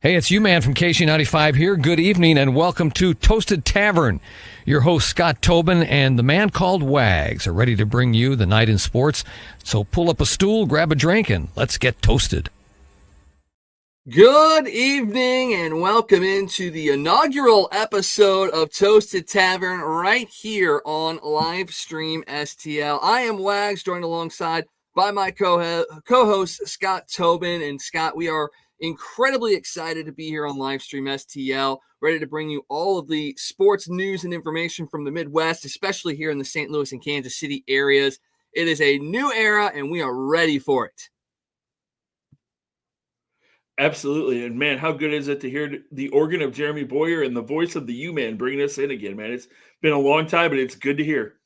Hey, it's U-Man from KC95 here. Good evening and welcome to Toasted Tavern. Your host, Scott Tobin, and the man called Wags are ready to bring you the night in sports. So pull up a stool, grab a drink, and let's get toasted. Good evening and welcome into the inaugural episode of Toasted Tavern right here on Livestream STL. I am Wags, joined alongside by my co-host Scott Tobin. And Scott, we are incredibly excited to be here on Livestream STL, ready to bring you all of the sports news and information from the Midwest, especially here in the St. Louis and Kansas City areas. It is a new era and we are ready for it. Absolutely. And man, how good is it to hear the organ of Jeremy Boyer and the voice of the U-Man bringing us in again, man. It's been a long time, but it's good to hear.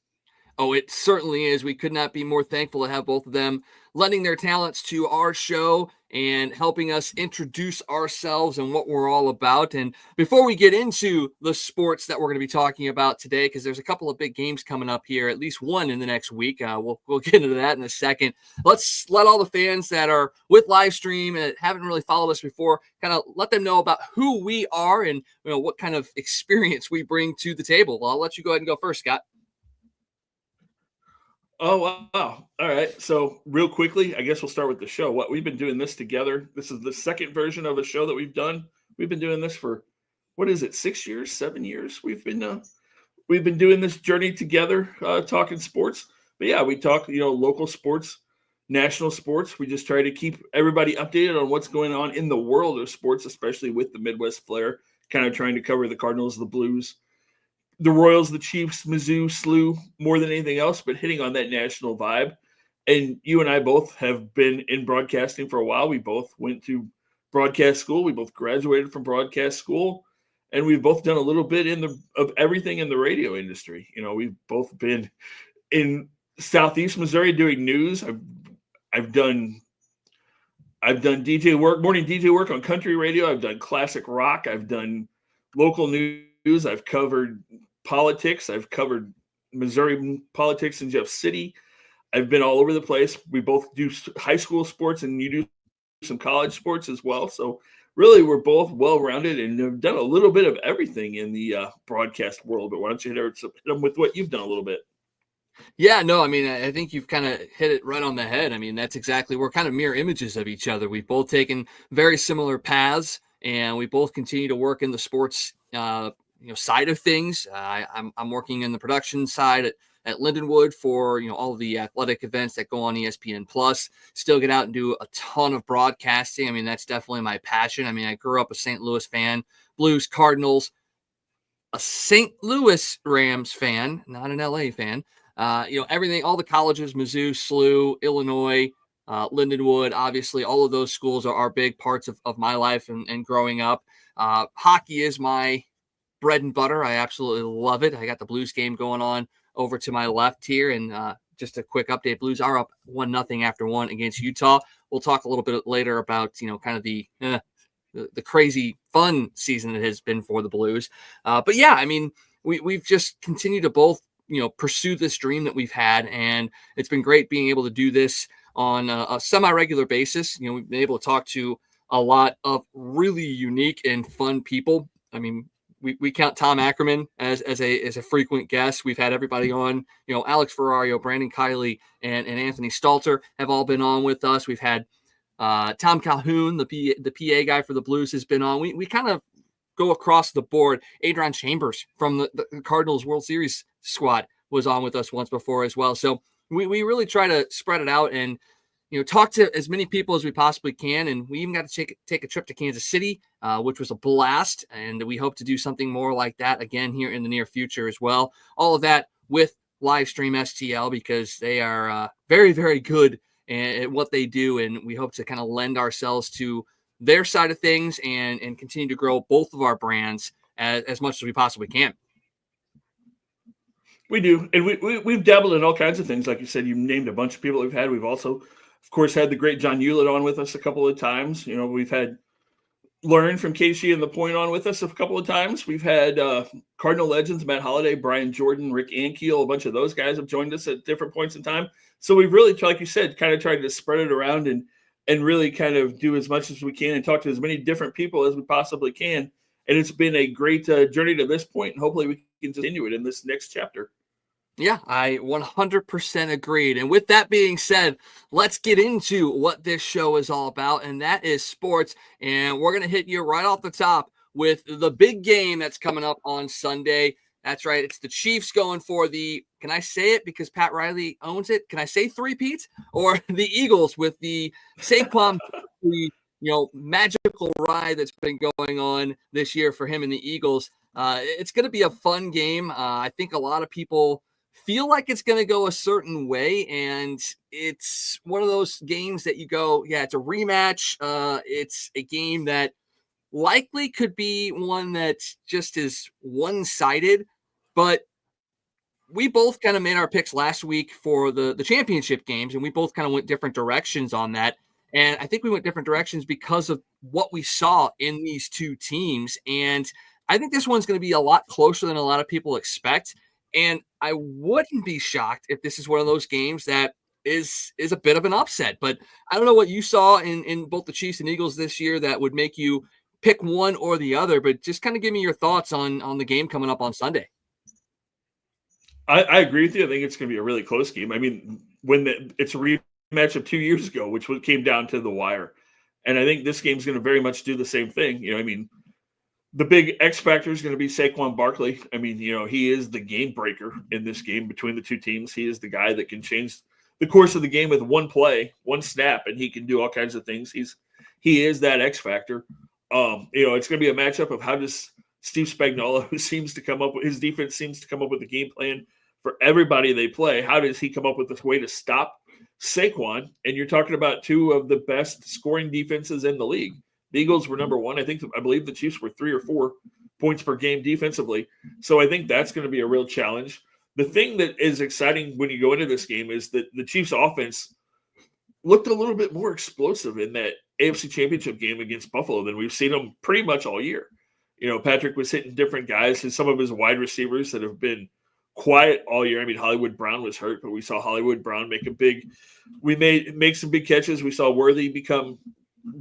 Oh, it certainly is. We could not be more thankful to have both of them lending their talents to our show and helping us introduce ourselves and what we're all about. And before we get into the sports that we're going to be talking about today, because there's a couple of big games coming up here, at least one in the next week. We'll get into that in a second. Let's let all the fans that are with Livestream and haven't really followed us before, kind of let them know about who we are and what kind of experience we bring to the table. Well, I'll let you go ahead and go first, Scott. Oh, wow. All right. So real quickly, I guess we'll start with the show. We've been doing this together. This is the second version of a show that we've done. We've been doing this for, 6 years, 7 years? We've been doing this journey together, talking sports. But yeah, we talk, local sports, national sports. We just try to keep everybody updated on what's going on in the world of sports, especially with the Midwest flair, kind of trying to cover the Cardinals, the Blues, the Royals, the Chiefs, Mizzou, SLU, more than anything else, but hitting on that national vibe. And you and I both have been in broadcasting for a while. We both went to broadcast school. We both graduated from broadcast school, and we've both done a little bit of everything in the radio industry. We've both been in Southeast Missouri doing news. I've done DJ work, morning DJ work on country radio. I've done classic rock. I've done local news. I've covered politics. I've covered Missouri politics in Jeff City. I've been all over the place. We both do high school sports, and you do some college sports as well. So really, we're both well-rounded and have done a little bit of everything in the broadcast world. But why don't you hit them with what you've done a little bit? Yeah, no, I mean, I think you've kind of hit it right on the head. I mean, that's exactly, we're kind of mirror images of each other. We've both taken very similar paths, and we both continue to work in the sports side of things. I'm working in the production side at Lindenwood for all of the athletic events that go on ESPN Plus. Still get out and do a ton of broadcasting. I mean, that's definitely my passion. I mean, I grew up a St. Louis fan, Blues, Cardinals, a St. Louis Rams fan, not an LA fan. Everything, all the colleges, Mizzou, SLU, Illinois, Lindenwood, obviously, all of those schools are big parts of my life and growing up. Hockey is my bread and butter. I absolutely love it. I got the Blues game going on over to my left here. And just a quick update, Blues are up 1-0 after 1 against Utah. We'll talk a little bit later about, kind of the crazy fun season it has been for the Blues. But yeah, I mean, we've just continued to both, pursue this dream that we've had. And it's been great being able to do this on a semi-regular basis. We've been able to talk to a lot of really unique and fun people. I mean, we count Tom Ackerman as a frequent guest. We've had everybody on, Alex Ferrario, Brandon Kiley, and Anthony Stalter have all been on with us. We've had Tom Calhoun, the PA guy for the Blues, has been on. We kind of go across the board. Adron Chambers from the Cardinals World Series squad was on with us once before as well. So we really try to spread it out and talk to as many people as we possibly can. And we even got to take a trip to Kansas City, which was a blast. And we hope to do something more like that again here in the near future as well. All of that with Livestream STL, because they are very, very good at what they do. And we hope to kind of lend ourselves to their side of things and continue to grow both of our brands as much as we possibly can. We do. And we've dabbled in all kinds of things. Like you said, you named a bunch of people we've had. We've also, of course, had the great John Hewlett on with us a couple of times. We've had Learn from KC and The Point on with us a couple of times. We've had Cardinal legends, Matt Holliday, Brian Jordan, Rick Ankiel, a bunch of those guys have joined us at different points in time. So we've really, like you said, kind of tried to spread it around and and really kind of do as much as we can and talk to as many different people as we possibly can. And it's been a great journey to this point, and hopefully we can continue it in this next chapter. Yeah, I 100% agreed. And with that being said, let's get into what this show is all about, and that is sports. And we're going to hit you right off the top with the big game that's coming up on Sunday. That's right. It's the Chiefs going for the, can I say it because Pat Riley owns it? Can I say three-peat? Or the Eagles with the Saquon, magical ride that's been going on this year for him and the Eagles. It's going to be a fun game. I think a lot of people feel like it's going to go a certain way, and it's one of those games that you go, yeah, it's a rematch. It's a game that likely could be one that just is one-sided, but we both kind of made our picks last week for the championship games, and we both kind of went different directions on that. And I think we went different directions because of what we saw in these two teams. And I think this one's going to be a lot closer than a lot of people expect. And I wouldn't be shocked if this is one of those games that is a bit of an upset. But I don't know what you saw in both the Chiefs and Eagles this year that would make you pick one or the other. But just kind of give me your thoughts on the game coming up on Sunday. I agree with you. I think it's going to be a really close game. I mean, it's a rematch of 2 years ago, which came down to the wire. And I think this game's going to very much do the same thing. The big X factor is going to be Saquon Barkley. He is the game breaker in this game between the two teams. He is the guy that can change the course of the game with one play, one snap, and he can do all kinds of things. He is that X factor. It's going to be a matchup of how does Steve Spagnuolo, who seems to come up with his defense, seems to come up with a game plan for everybody they play. How does he come up with this way to stop Saquon? And you're talking about two of the best scoring defenses in the league. The Eagles were number one. I believe the Chiefs were 3 or 4 points per game defensively. So I think that's going to be a real challenge. The thing that is exciting when you go into this game is that the Chiefs offense looked a little bit more explosive in that AFC Championship game against Buffalo than we've seen them pretty much all year. Patrick was hitting different guys, and some of his wide receivers that have been quiet all year. Hollywood Brown was hurt, but we saw Hollywood Brown make some big catches. We saw Worthy become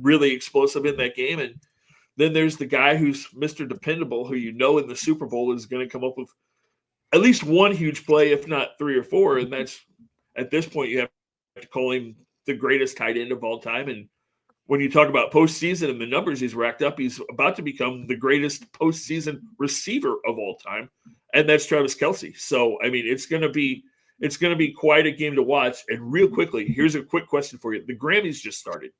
really explosive in that game. And then there's the guy who's Mr. Dependable, who in the Super Bowl is going to come up with at least one huge play, if not 3 or 4. And that's, at this point, you have to call him the greatest tight end of all time. And when you talk about postseason and the numbers he's racked up, he's about to become the greatest postseason receiver of all time. And that's Travis Kelce. So, it's going to be quite a game to watch. And real quickly, here's a quick question for you. The Grammys just started.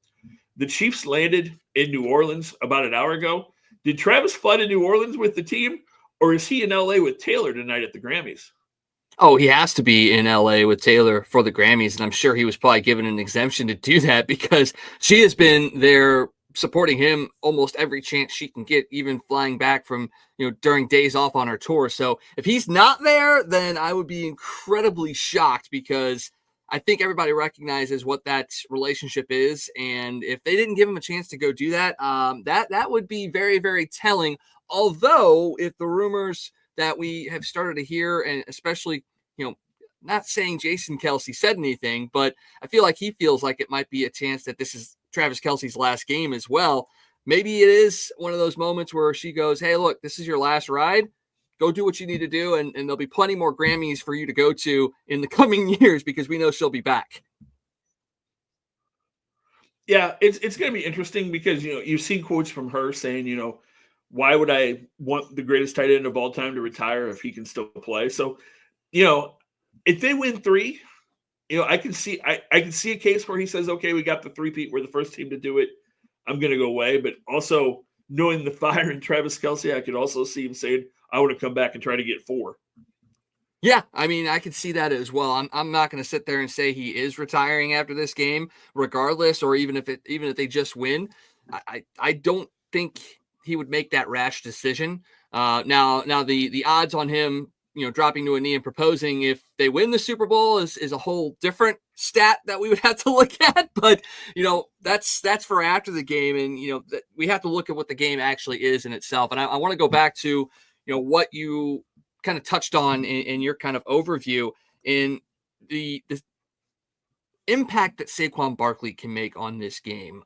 The Chiefs landed in New Orleans about an hour ago. Did Travis fly to New Orleans with the team, or is he in LA with Taylor tonight at the Grammys? Oh, he has to be in LA with Taylor for the Grammys, and I'm sure he was probably given an exemption to do that because she has been there supporting him almost every chance she can get, even flying back from, during days off on her tour. So if he's not there, then I would be incredibly shocked because I think everybody recognizes what that relationship is. And if they didn't give him a chance to go do that, that would be very, very telling. Although if the rumors that we have started to hear, and especially, not saying Jason Kelce said anything, but I feel like he feels like it might be a chance that this is Travis Kelce's last game as well. Maybe it is one of those moments where she goes, hey, look, this is your last ride. Go do what you need to do. And there'll be plenty more Grammys for you to go to in the coming years because we know she'll be back. Yeah, it's going to be interesting because, you've seen quotes from her saying, why would I want the greatest tight end of all time to retire if he can still play? So, if they win 3, I can see a case where he says, okay, we got the 3-peat. We're the first team to do it. I'm going to go away. But also knowing the fire in Travis Kelce, I could also see him saying, I want to come back and try to get 4. Yeah, I can see that as well. I'm not going to sit there and say he is retiring after this game, regardless, or even if they just win. I don't think he would make that rash decision. Now the odds on him, dropping to a knee and proposing if they win the Super Bowl is a whole different stat that we would have to look at. But that's for after the game, and we have to look at what the game actually is in itself. And I want to go back to what you kind of touched on in your kind of overview in the impact that Saquon Barkley can make on this game.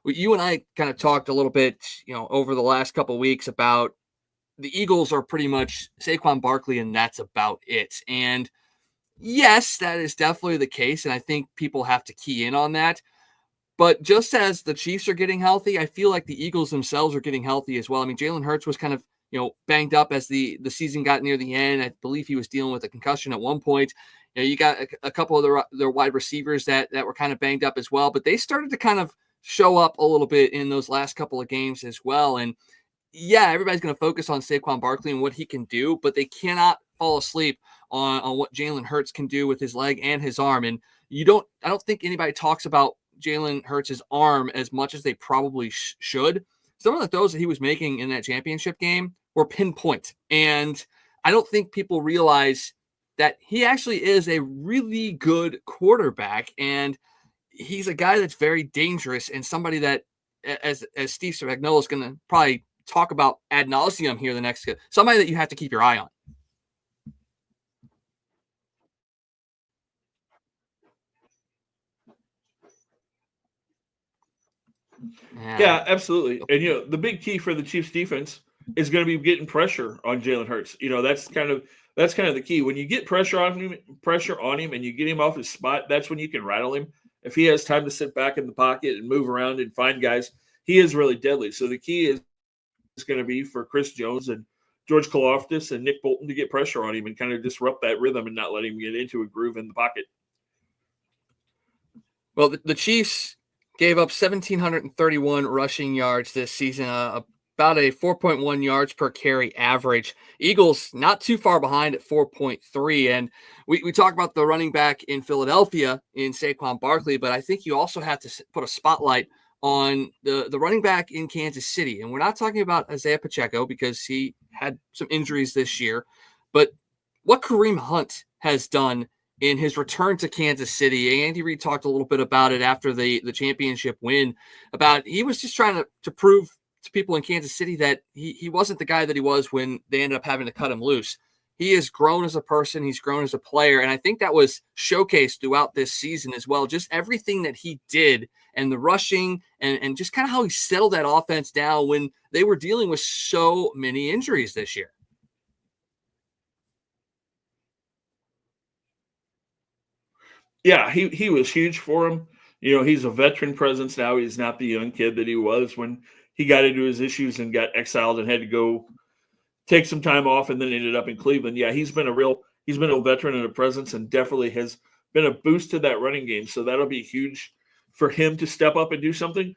You and I kind of talked a little bit, over the last couple of weeks about the Eagles are pretty much Saquon Barkley, and that's about it. And yes, that is definitely the case, and I think people have to key in on that. But just as the Chiefs are getting healthy, I feel like the Eagles themselves are getting healthy as well. I mean, Jalen Hurts was kind of, banged up as the season got near the end. I believe he was dealing with a concussion at one point. You got a couple of their wide receivers that were kind of banged up as well, but they started to kind of show up a little bit in those last couple of games as well. And yeah, everybody's going to focus on Saquon Barkley and what he can do, but they cannot fall asleep on what Jalen Hurts can do with his leg and his arm. And I don't think anybody talks about Jalen Hurts' arm as much as they probably should. Some of the throws that he was making in that championship game were pinpoint. And I don't think people realize that he actually is a really good quarterback. And he's a guy that's very dangerous and somebody that, as Steve Spagnuolo is going to probably talk about ad nauseum here the next, somebody that you have to keep your eye on. Yeah, absolutely. And the big key for the Chiefs defense is going to be getting pressure on Jalen Hurts. That's kind of the key. When you get pressure on him and you get him off his spot, that's when you can rattle him. If he has time to sit back in the pocket and move around and find guys, he is really deadly. So the key is going to be for Chris Jones and George Karlaftis and Nick Bolton to get pressure on him and kind of disrupt that rhythm and not let him get into a groove in the pocket. Well, the Chiefs gave up 1,731 rushing yards this season, about a 4.1 yards per carry average. Eagles not too far behind at 4.3. And we talk about the running back in Philadelphia in Saquon Barkley, but I think you also have to put a spotlight on the running back in Kansas City. And we're not talking about Isaiah Pacheco because he had some injuries this year, but what Kareem Hunt has done in his return to Kansas City. Andy Reid talked a little bit about it after the championship win, about he was just trying to prove to people in Kansas City that he wasn't the guy that he was when they ended up having to cut him loose. He has grown as a person. He's grown as a player. And I think that was showcased throughout this season as well. Just everything that he did and the rushing and just kind of how he settled that offense down when they were dealing with so many injuries this year. Yeah, he was huge for him. He's a veteran presence now. He's not the young kid that he was when he got into his issues and got exiled and had to go take some time off and then ended up in Cleveland. Yeah, he's been a veteran and a presence and definitely has been a boost to that running game. So that'll be huge for him to step up and do something.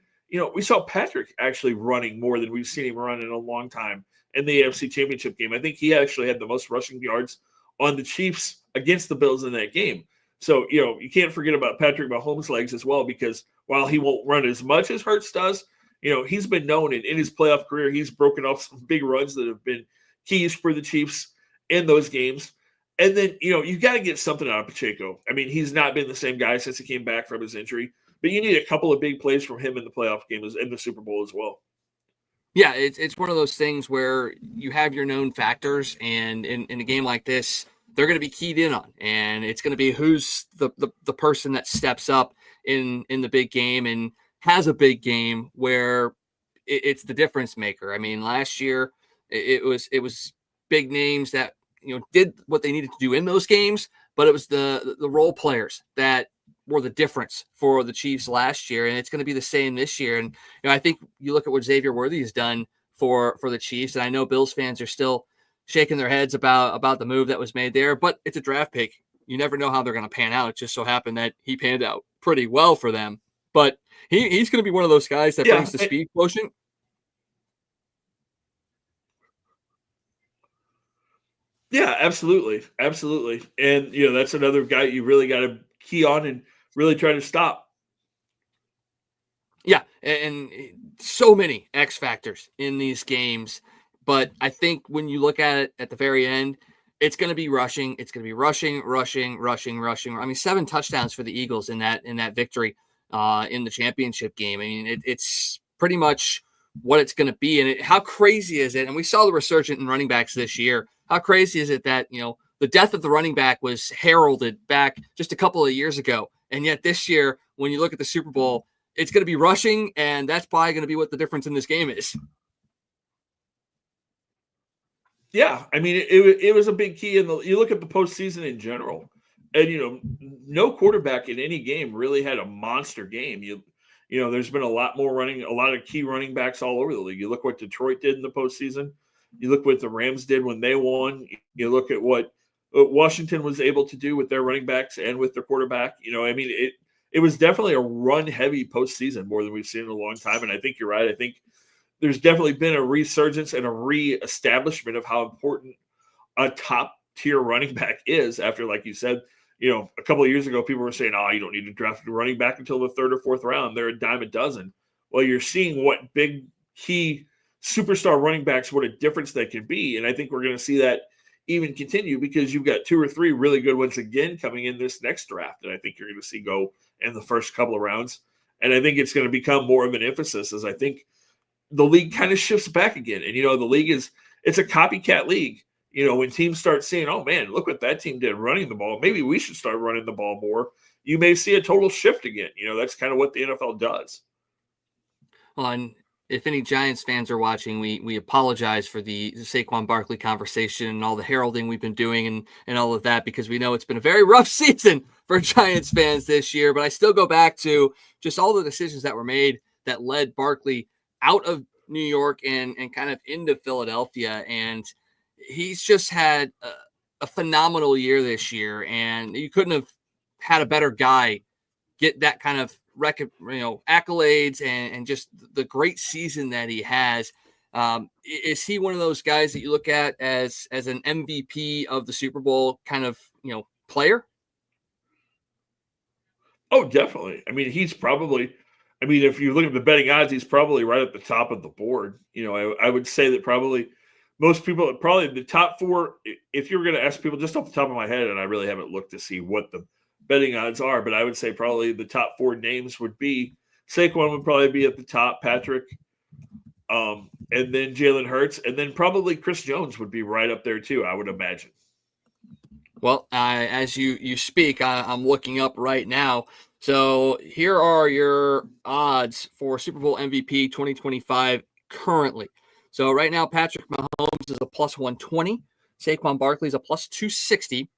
We saw Patrick actually running more than we've seen him run in a long time in the AFC Championship game. I think he actually had the most rushing yards on the Chiefs against the Bills in that game. So, you can't forget about Patrick Mahomes' legs as well, because while he won't run as much as Hurts does, he's been known in his playoff career, he's broken off some big runs that have been keys for the Chiefs in those games. And then, you've got to get something out of Pacheco. I mean, he's not been the same guy since he came back from his injury, but you need a couple of big plays from him in the playoff game in the Super Bowl as well. Yeah, it's one of those things where you have your known factors, and in a game like this, they're going to be keyed in on, and it's going to be who's the person that steps up in the big game and has a big game where it's the difference maker. I mean, last year it was big names that did what they needed to do in those games, but it was the role players that were the difference for the Chiefs last year, and it's going to be the same this year. And I think you look at what Xavier Worthy has done for the Chiefs, and I know Bills fans are still shaking their heads about the move that was made there, but it's a draft pick. You never know how they're going to pan out. It just so happened that he panned out pretty well for them, but he's going to be one of those guys that brings the speed quotient. Yeah, absolutely. Absolutely. And, that's another guy you really got to key on and really try to stop. Yeah. And so many X factors in these games. But I think when you look at it at the very end, it's going to be rushing. It's going to be rushing. I mean, 7 touchdowns for the Eagles in that victory in the championship game. I mean, it's pretty much what it's going to be. And how crazy is it? And we saw the resurgence in running backs this year. How crazy is it that, the death of the running back was heralded back just a couple of years ago And yet this year, when you look at the Super Bowl, it's going to be rushing, and that's probably going to be what the difference in this game is. Yeah, I mean, it was a big key in you look at the postseason in general, and no quarterback in any game really had a monster game. There's been a lot more running, a lot of key running backs all over the league. You look what Detroit did in the postseason. You look what the Rams did when they won. You look at what Washington was able to do with their running backs and with their quarterback. I mean, it was definitely a run-heavy postseason, more than we've seen in a long time. And I think you're right. I think there's definitely been a resurgence and a reestablishment of how important a top-tier running back is after, like you said, a couple of years ago, people were saying, you don't need to draft a running back until the third or fourth round. They're a dime a dozen. Well, you're seeing what big, key superstar running backs, what a difference they can be. And I think we're going to see that even continue because you've got 2 or 3 really good ones again coming in this next draft. And I think you're going to see go in the first couple of rounds. And I think it's going to become more of an emphasis as I think the league kind of shifts back again. And, the league it's a copycat league. When teams start saying, oh man, look what that team did running the ball. Maybe we should start running the ball more. You may see a total shift again. That's kind of what the NFL does. Well, and if any Giants fans are watching, we apologize for the Saquon Barkley conversation and all the heralding we've been doing and all of that, because we know it's been a very rough season for Giants fans this year. But I still go back to just all the decisions that were made that led Barkley out of New York and kind of into Philadelphia. And he's just had a phenomenal year this year. And you couldn't have had a better guy get that kind of accolades and just the great season that he has. Is he one of those guys that you look at as an MVP of the Super Bowl kind of, player? Oh, definitely. I mean, if you look at the betting odds, he's probably right at the top of the board. I would say that probably most people, probably the top 4, if you were going to ask people just off the top of my head, and I really haven't looked to see what the betting odds are, but I would say probably the top 4 names would be Saquon would probably be at the top, Patrick, and then Jalen Hurts, and then probably Chris Jones would be right up there too, I would imagine. Well, as you speak, I'm looking up right now. So here are your odds for Super Bowl MVP 2025 currently. So right now, Patrick Mahomes is a plus 120. Saquon Barkley is a plus 260.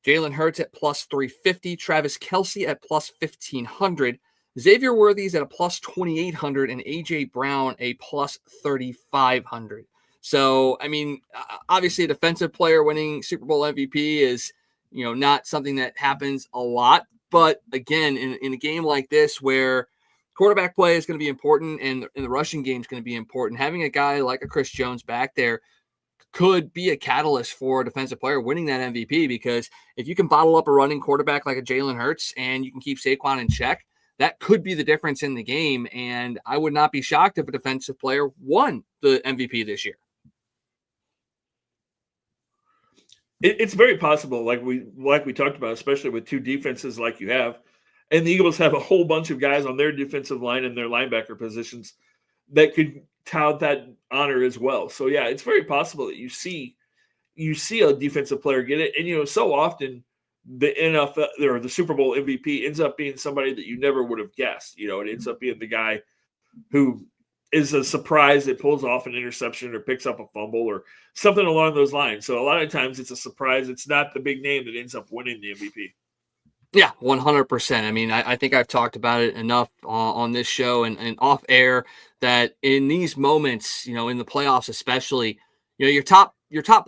Jalen Hurts at plus 350. Travis Kelce at plus 1,500. Xavier Worthy's at a plus 2,800. And A.J. Brown a plus 3,500. So, I mean, obviously a defensive player winning Super Bowl MVP is, not something that happens a lot. But again, in a game like this where quarterback play is going to be important and the rushing game is going to be important, having a guy like a Chris Jones back there could be a catalyst for a defensive player winning that MVP, because if you can bottle up a running quarterback like a Jalen Hurts and you can keep Saquon in check, that could be the difference in the game. And I would not be shocked if a defensive player won the MVP this year. It's very possible, like we talked about, especially with 2 defenses like you have, and the Eagles have a whole bunch of guys on their defensive line and their linebacker positions that could tout that honor as well. So yeah, it's very possible that you see a defensive player get it, and so often the NFL or the Super Bowl MVP ends up being somebody that you never would have guessed. It ends up being the guy who is a surprise that pulls off an interception or picks up a fumble or something along those lines. So a lot of times it's a surprise. It's not the big name that ends up winning the MVP. Yeah, 100%. I mean, I think I've talked about it enough on this show and off air that in these moments, in the playoffs especially, your top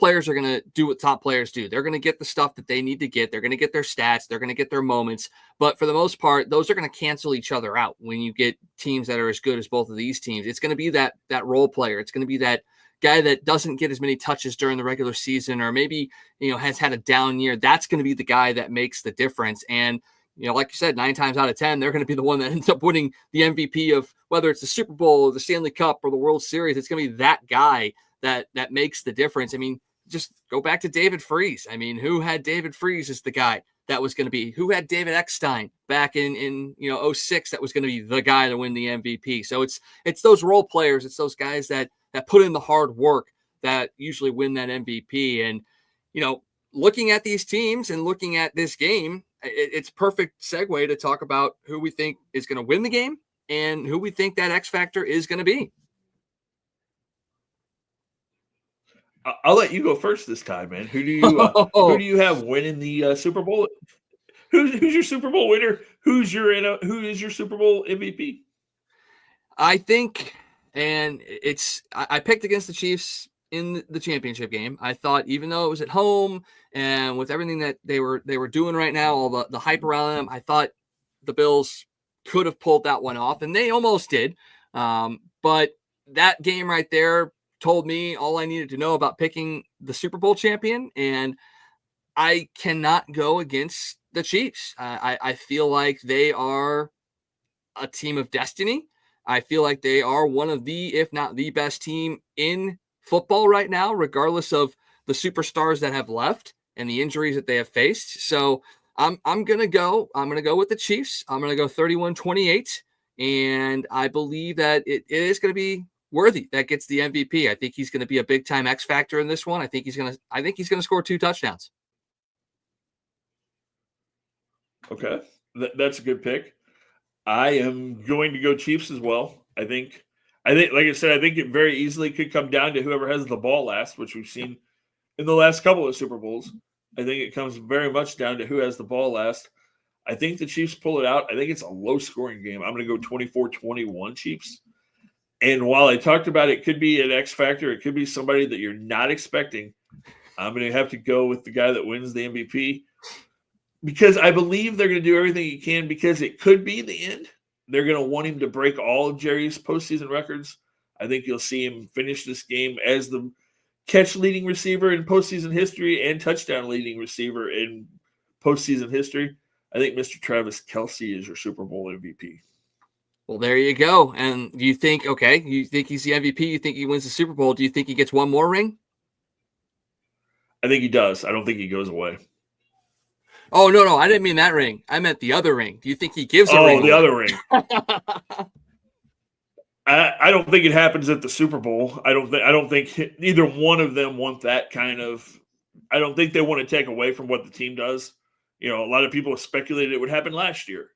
players are going to do what top players do. They're going to get the stuff that they need to get. They're going to get their stats. They're going to get their moments. But for the most part, those are going to cancel each other out when you get teams that are as good as both of these teams. It's going to be that role player. It's going to be that guy that doesn't get as many touches during the regular season, or maybe, has had a down year. That's going to be the guy that makes the difference. And, like you said, 9 times out of 10, they're going to be the one that ends up winning the MVP of whether it's the Super Bowl or the Stanley Cup or the World Series. It's going to be that guy that makes the difference. I mean, just go back to David Freese. I mean, who had David Freese as the guy that was going to be, who had David Eckstein back in 06 that was going to be the guy to win the MVP. So it's those role players. It's those guys that put in the hard work that usually win that MVP. And, looking at these teams and looking at this game, it's perfect segue to talk about who we think is going to win the game and who we think that X factor is going to be. I'll let you go first this time, man. Who do you have winning the Super Bowl? Who's your Super Bowl winner? Who is your Super Bowl MVP? I think, and I picked against the Chiefs in the championship game. I thought, even though it was at home and with everything that they were doing right now, all the hype around them, I thought the Bills could have pulled that one off, and they almost did. But that game right there told me all I needed to know about picking the Super Bowl champion, and I cannot go against the Chiefs. I feel like they are a team of destiny. I feel like they are one of the, if not the best team in football right now, regardless of the superstars that have left and the injuries that they have faced. So I'm gonna go with the Chiefs. I'm gonna go 31-28, and I believe that it is gonna be Worthy that gets the MVP. I think he's gonna be a big time X factor in this one. I think he's gonna score 2 touchdowns. Okay, that's a good pick. I am going to go Chiefs as well. I think, like I said, I think it very easily could come down to whoever has the ball last, which we've seen in the last couple of Super Bowls. I think it comes very much down to who has the ball last. I think the Chiefs pull it out. I think it's a low-scoring game. I'm going to go 24-21 Chiefs. And while I talked about it could be an X factor, it could be somebody that you're not expecting, I'm going to have to go with the guy that wins the MVP. Because I believe they're going to do everything he can, because it could be the end. They're going to want him to break all of Jerry's postseason records. I think you'll see him finish this game as the catch leading receiver in postseason history and touchdown leading receiver in postseason history. I think Mr. Travis Kelce is your Super Bowl MVP. Well, there you go. And you think he's the MVP? You think he wins the Super Bowl? Do you think he gets one more ring? I think he does. I don't think he goes away. Oh, no, I didn't mean that ring. I meant the other ring. Do you think he gives a ring? Oh, the other ring. I don't think it happens at the Super Bowl. I don't think either one of them want that kind of. I don't think they want to take away from what the team does. A lot of people have speculated it would happen last year.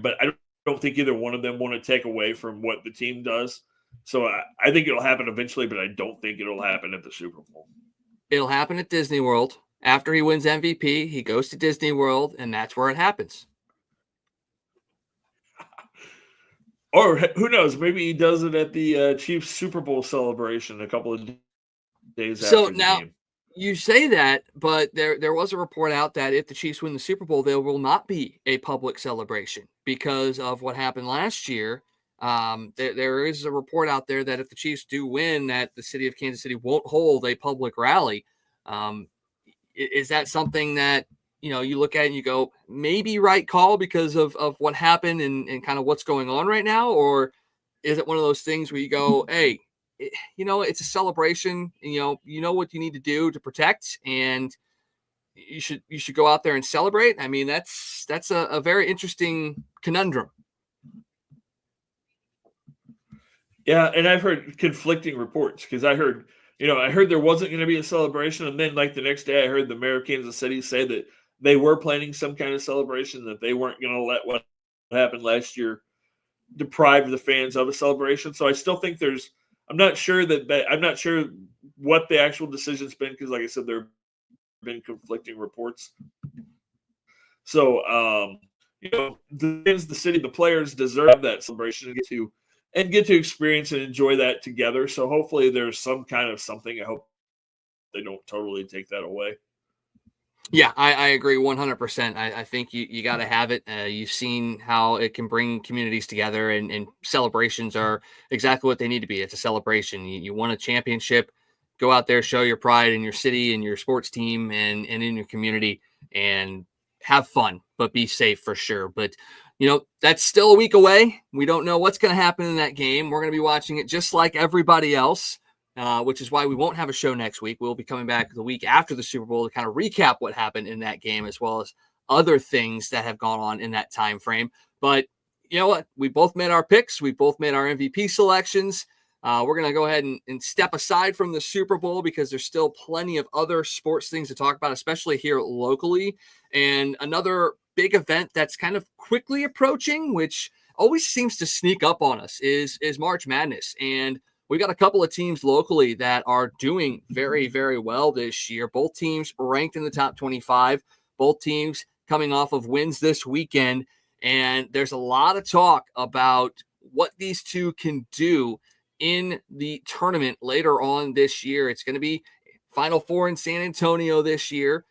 But I don't think either one of them want to take away from what the team does. So I think it'll happen eventually, but I don't think it'll happen at the Super Bowl. It'll happen at Disney World. After he wins MVP, he goes to Disney World, and that's where it happens. Or who knows? Maybe he does it at the Chiefs Super Bowl celebration a couple of days after the game. You say that, but there was a report out that if the Chiefs win the Super Bowl, there will not be a public celebration because of what happened last year. There is a report out there that if the Chiefs do win, that the city of Kansas City won't hold a public rally. Is that something that, you look at and you go, maybe right call because of what happened and kind of what's going on right now? Or is it one of those things where you go, hey, it's a celebration, and, you know what you need to do to protect, and you should go out there and celebrate? I mean, that's a very interesting conundrum. Yeah, and I've heard conflicting reports, because I heard there wasn't going to be a celebration, and then like the next day I heard the mayor of Kansas City say that they were planning some kind of celebration, that they weren't going to let what happened last year deprive the fans of a celebration. So I still think I'm not sure what the actual decision's been, because like I said, there have been conflicting reports. So the city, the players deserve that celebration and get to experience and enjoy that together. So hopefully there's some kind of something. I hope they don't totally take that away. Yeah, I agree 100%. I think you got to have it. You've seen how it can bring communities together, and celebrations are exactly what they need to be. It's a celebration. You won a championship, go out there, show your pride in your city and your sports team and in your community, and have fun, but be safe for sure. But, that's still a week away. We don't know what's going to happen in that game. We're going to be watching it just like everybody else. Which is why we won't have a show next week. We'll be coming back the week after the Super Bowl to kind of recap what happened in that game, as well as other things that have gone on in that time frame. But you know what? We both made our picks. We both made our MVP selections. We're going to go ahead and step aside from the Super Bowl because there's still plenty of other sports things to talk about, especially here locally. And another big event that's kind of quickly approaching, which always seems to sneak up on us, is March Madness. And we've got a couple of teams locally that are doing very, very well this year. Both teams ranked in the top 25. Both teams coming off of wins this weekend. And there's a lot of talk about what these two can do in the tournament later on this year. It's going to be Final Four in San Antonio this year.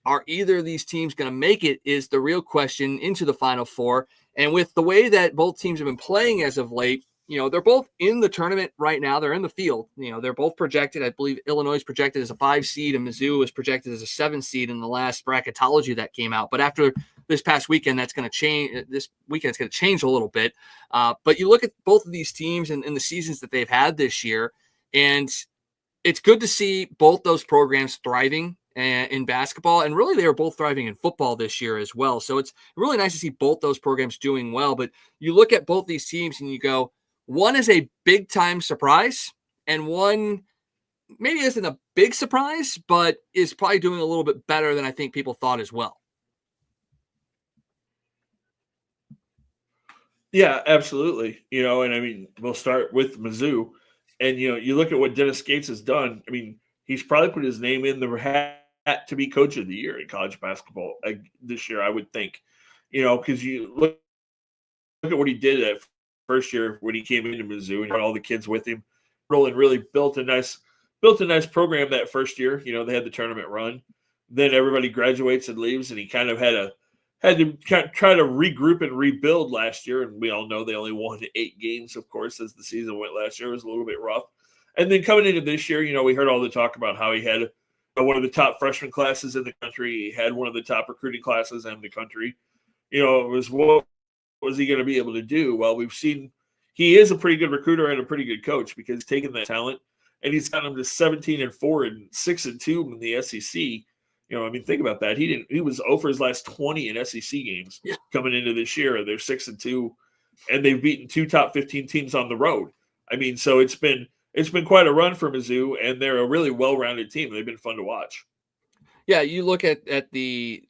Are either of these teams going to make it is the real question into the Final Four. And with the way that both teams have been playing as of late, they're both in the tournament right now. They're in the field. They're both projected. I believe Illinois is projected as a 5 seed and Mizzou is projected as a 7 seed in the last bracketology that came out. But after this past weekend, that's going to change. This weekend, it's going to change a little bit. But you look at both of these teams and the seasons that they've had this year, and it's good to see both those programs thriving in basketball. And really, they were both thriving in football this year as well. So it's really nice to see both those programs doing well. But you look at both these teams and you go, one is a big time surprise, and one maybe isn't a big surprise, but is probably doing a little bit better than I think people thought as well. Yeah, absolutely. And I mean, we'll start with Mizzou. And, you look at what Dennis Gates has done. I mean, he's probably put his name in the hat to be coach of the year in college basketball this year, I would think. Because you look at what he did at first year when he came into Mizzou and had all the kids with him. And really built a nice program that first year. They had the tournament run. Then everybody graduates and leaves, and he kind of had to try to regroup and rebuild last year. And we all know they only won 8 games, of course, as the season went last year. It was a little bit rough. And then coming into this year, we heard all the talk about how he had one of the top freshman classes in the country. He had one of the top recruiting classes in the country. It was, what was he going to be able to do? Well, we've seen he is a pretty good recruiter and a pretty good coach because he's taken that talent and he's got him to 17-4 and 6-2 in the SEC. I mean, think about that. He was 0 for his last 20 in SEC games coming into this year. They're 6-2, and they've beaten 2 top 15 teams on the road. I mean, so it's been quite a run for Mizzou, and they're a really well-rounded team. They've been fun to watch. Yeah, you look at the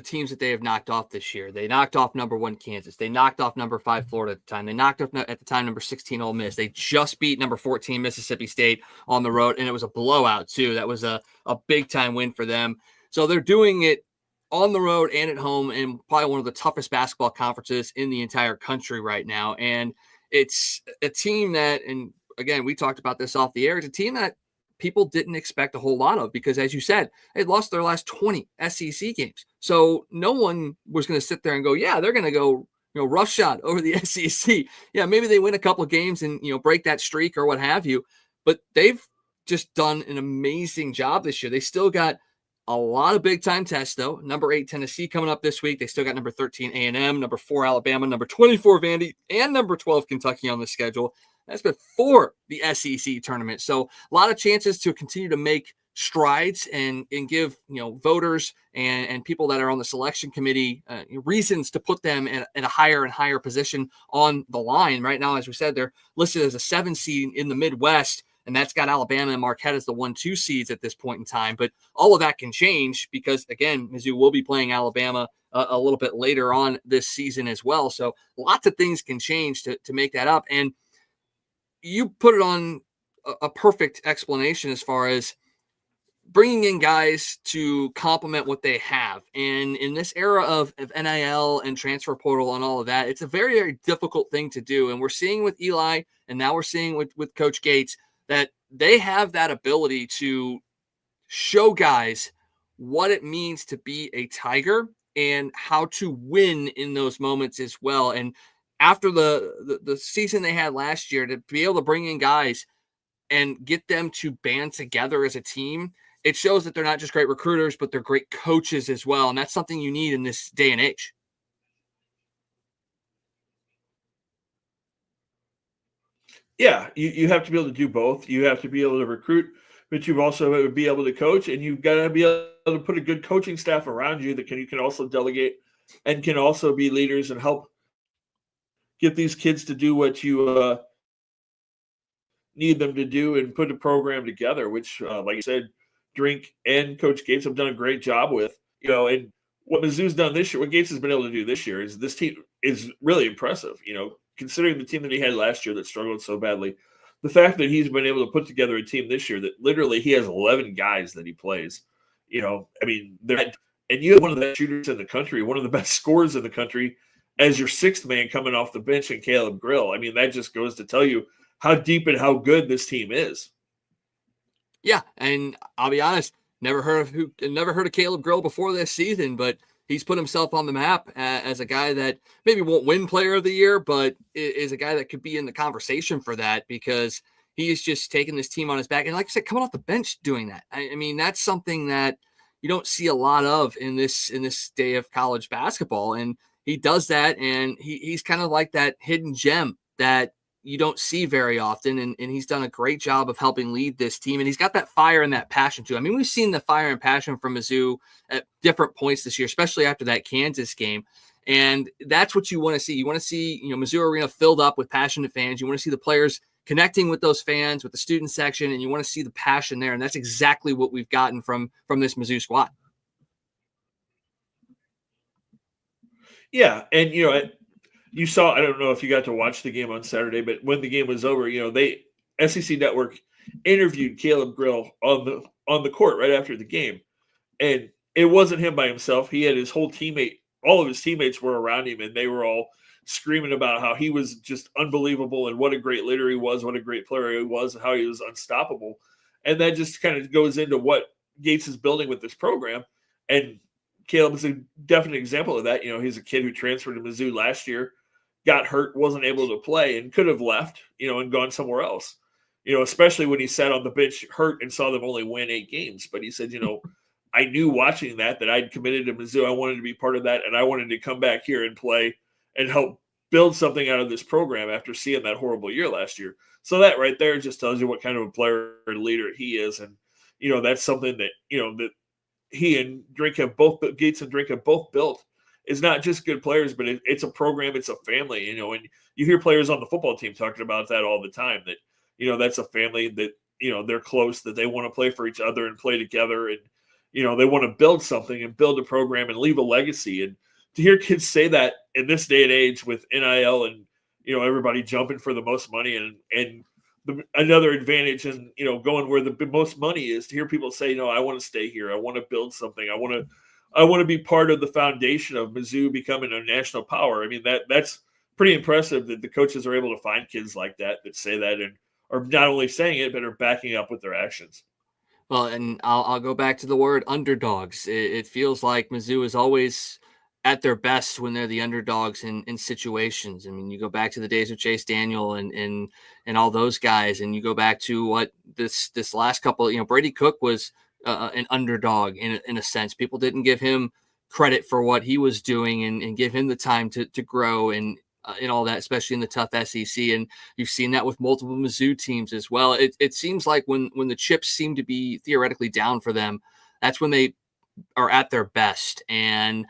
teams that they have knocked off this year. They knocked off number 1 Kansas. They knocked off number 5 Florida at the time. They knocked off at the time number 16 Ole Miss. They just beat number 14 Mississippi State on the road, and it was a blowout too. That was a big time win for them. So they're doing it on the road and at home in probably one of the toughest basketball conferences in the entire country right now. And it's a team that, and again, we talked about this off the air, it's a team that people didn't expect a whole lot of because, as you said, they lost their last 20 SEC games. So no one was going to sit there and go, yeah, they're going to go, roughshod over the SEC. Yeah, maybe they win a couple of games and, break that streak or what have you. But they've just done an amazing job this year. They still got a lot of big-time tests, though. Number 8 Tennessee coming up this week. They still got number 13 A&M, number 4 Alabama, number 24 Vandy, and number 12 Kentucky on the schedule. That's before the SEC tournament. So a lot of chances to continue to make strides and give voters and people that are on the selection committee reasons to put them in a higher and higher position on the line. Right now, as we said, they're listed as a 7 seed in the Midwest. And that's got Alabama and Marquette as the 1-2 seeds at this point in time. But all of that can change because, again, Mizzou will be playing Alabama a little bit later on this season as well. So lots of things can change to make that up. And you put it on a perfect explanation as far as bringing in guys to complement what they have. And in this era of NIL and transfer portal and all of that, it's a very, very difficult thing to do. And we're seeing with Eli, and now we're seeing with Coach Gates, that they have that ability to show guys what it means to be a Tiger and how to win in those moments as well. And after the season they had last year, to be able to bring in guys and get them to band together as a team, it shows that they're not just great recruiters, but they're great coaches as well. And that's something you need in this day and age. Yeah, you have to be able to do both. You have to be able to recruit, but you also be able to coach, and you've got to be able to put a good coaching staff around you that you can also delegate and can also be leaders and help get these kids to do what you need them to do and put a program together, which, like I said, Drink and Coach Gates have done a great job with. And what Mizzou's done this year, what Gates has been able to do this year, is this team is really impressive. Considering the team that he had last year that struggled so badly, the fact that he's been able to put together a team this year that literally he has 11 guys that he plays. And you have one of the best shooters in the country, one of the best scorers in the country, as your sixth man coming off the bench in Caleb Grill. I mean, that just goes to tell you how deep and how good this team is. Yeah, and I'll be honest, never heard of Caleb Grill before this season, but he's put himself on the map as a guy that maybe won't win Player of the Year, but is a guy that could be in the conversation for that because he is just taking this team on his back. And like I said, coming off the bench doing that. I mean, that's something that you don't see a lot of in this day of college basketball. And he does that, and he's kind of like that hidden gem that you don't see very often, and he's done a great job of helping lead this team, and he's got that fire and that passion too. I mean, we've seen the fire and passion from Mizzou at different points this year, especially after that Kansas game, and that's what you want to see. You want to see, Mizzou Arena filled up with passionate fans. You want to see the players connecting with those fans, with the student section, and you want to see the passion there, and that's exactly what we've gotten from this Mizzou squad. Yeah, and you saw, I don't know if you got to watch the game on Saturday, but when the game was over, SEC Network interviewed Caleb Grill on the court right after the game. And it wasn't him by himself. He had his whole teammate, all of his teammates were around him, and they were all screaming about how he was just unbelievable and what a great leader he was, what a great player he was, and how he was unstoppable. And that just kind of goes into what Gates is building with this program. And Caleb is a definite example of that. He's a kid who transferred to Mizzou last year, got hurt, wasn't able to play, and could have left, and gone somewhere else, especially when he sat on the bench hurt and saw them only win 8 games. But he said, I knew watching that I'd committed to Mizzou. I wanted to be part of that, and I wanted to come back here and play and help build something out of this program after seeing that horrible year last year. So that right there just tells you what kind of a player and leader he is. And, that's something that, that he and Gates and Drink have both built. Is not just good players, but it's a program, it's a family, and you hear players on the football team talking about that all the time, that, that's a family that, they're close, that they want to play for each other and play together. And, they want to build something and build a program and leave a legacy. And to hear kids say that in this day and age with NIL and, everybody jumping for the most money and another advantage and, going where the most money is, to hear people say, I want to stay here. I want to build something. I want to be part of the foundation of Mizzou becoming a national power. I mean, that's pretty impressive that the coaches are able to find kids like that say that and are not only saying it, but are backing up with their actions. Well, and I'll go back to the word underdogs. It feels like Mizzou is always at their best when they're the underdogs in situations. I mean, you go back to the days of Chase Daniel and all those guys, and you go back to what this last couple, Brady Cook was an underdog in a sense. People didn't give him credit for what he was doing and give him the time to grow and all that, especially in the tough SEC. And you've seen that with multiple Mizzou teams as well. It seems like when the chips seem to be theoretically down for them, that's when they are at their best. And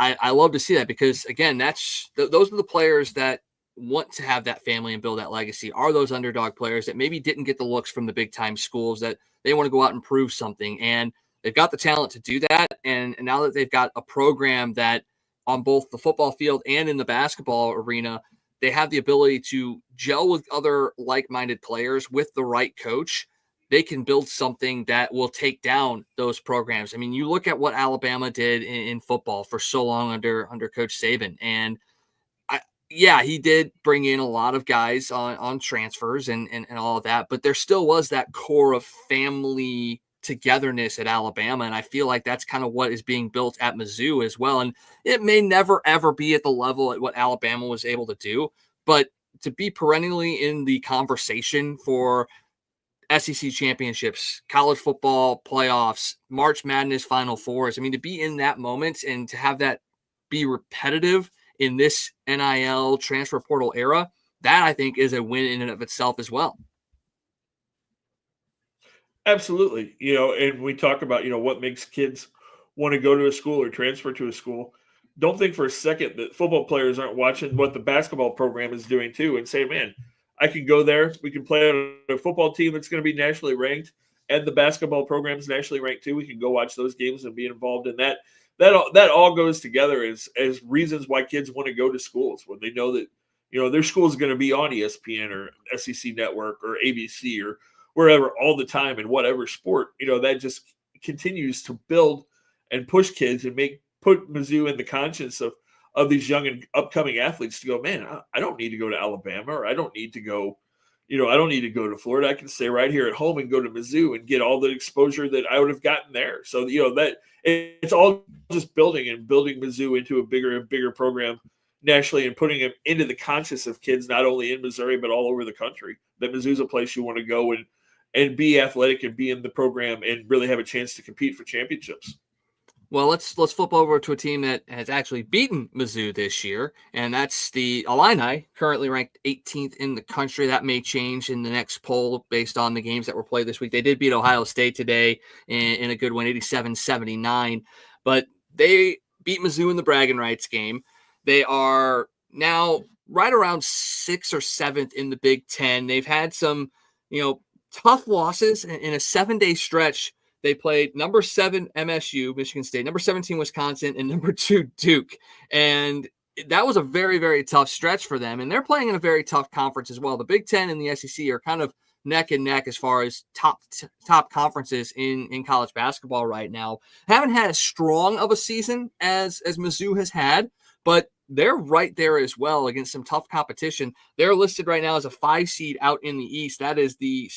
I love to see that because, again, those are the players that want to have that family and build that legacy, are those underdog players that maybe didn't get the looks from the big time schools, that they want to go out and prove something. And they've got the talent to do that. And now that they've got a program that on both the football field and in the basketball arena, they have the ability to gel with other like-minded players with the right coach, they can build something that will take down those programs. I mean, you look at what Alabama did in football for so long under Coach Saban. And he did bring in a lot of guys on transfers and all of that, but there still was that core of family togetherness at Alabama. And I feel like that's kind of what is being built at Mizzou as well. And it may never, ever be at the level at what Alabama was able to do, but to be perennially in the conversation for SEC championships, college football playoffs, March Madness Final Fours. I mean, to be in that moment and to have that be repetitive in this NIL transfer portal era, that I think is a win in and of itself as well. Absolutely. And we talk about, what makes kids want to go to a school or transfer to a school. Don't think for a second that football players aren't watching what the basketball program is doing too and say, man, I can go there. We can play on a football team that's going to be nationally ranked, and the basketball program is nationally ranked too. We can go watch those games and be involved in that. That all goes together as reasons why kids want to go to schools when they know that their school is going to be on ESPN or SEC Network or ABC or wherever all the time in whatever sport. That just continues to build and push kids and put Mizzou in the conscience of these young and upcoming athletes to go, man, I don't need to go to Alabama, or I don't need to go, I don't need to go to Florida. I can stay right here at home and go to Mizzou and get all the exposure that I would have gotten there. So, that it's all just building Mizzou into a bigger and bigger program nationally and putting them into the conscience of kids, not only in Missouri, but all over the country, that Mizzou's a place you want to go and be athletic and be in the program and really have a chance to compete for championships. Well, let's flip over to a team that has actually beaten Mizzou this year, and that's the Illini, currently ranked 18th in the country. That may change in the next poll based on the games that were played this week. They did beat Ohio State today in a good win, 87-79, but they beat Mizzou in the bragging rights game. They are now right around 6th or 7th in the Big Ten. They've had some, tough losses in a 7-day stretch. They played number 7 MSU, Michigan State, number 17 Wisconsin, and number 2 Duke. And that was a very, very tough stretch for them. And they're playing in a very tough conference as well. The Big Ten and the SEC are kind of neck and neck as far as top conferences in college basketball right now. Haven't had as strong of a season as Mizzou has had, but they're right there as well against some tough competition. They're listed right now as a 5 seed out in the East. That is the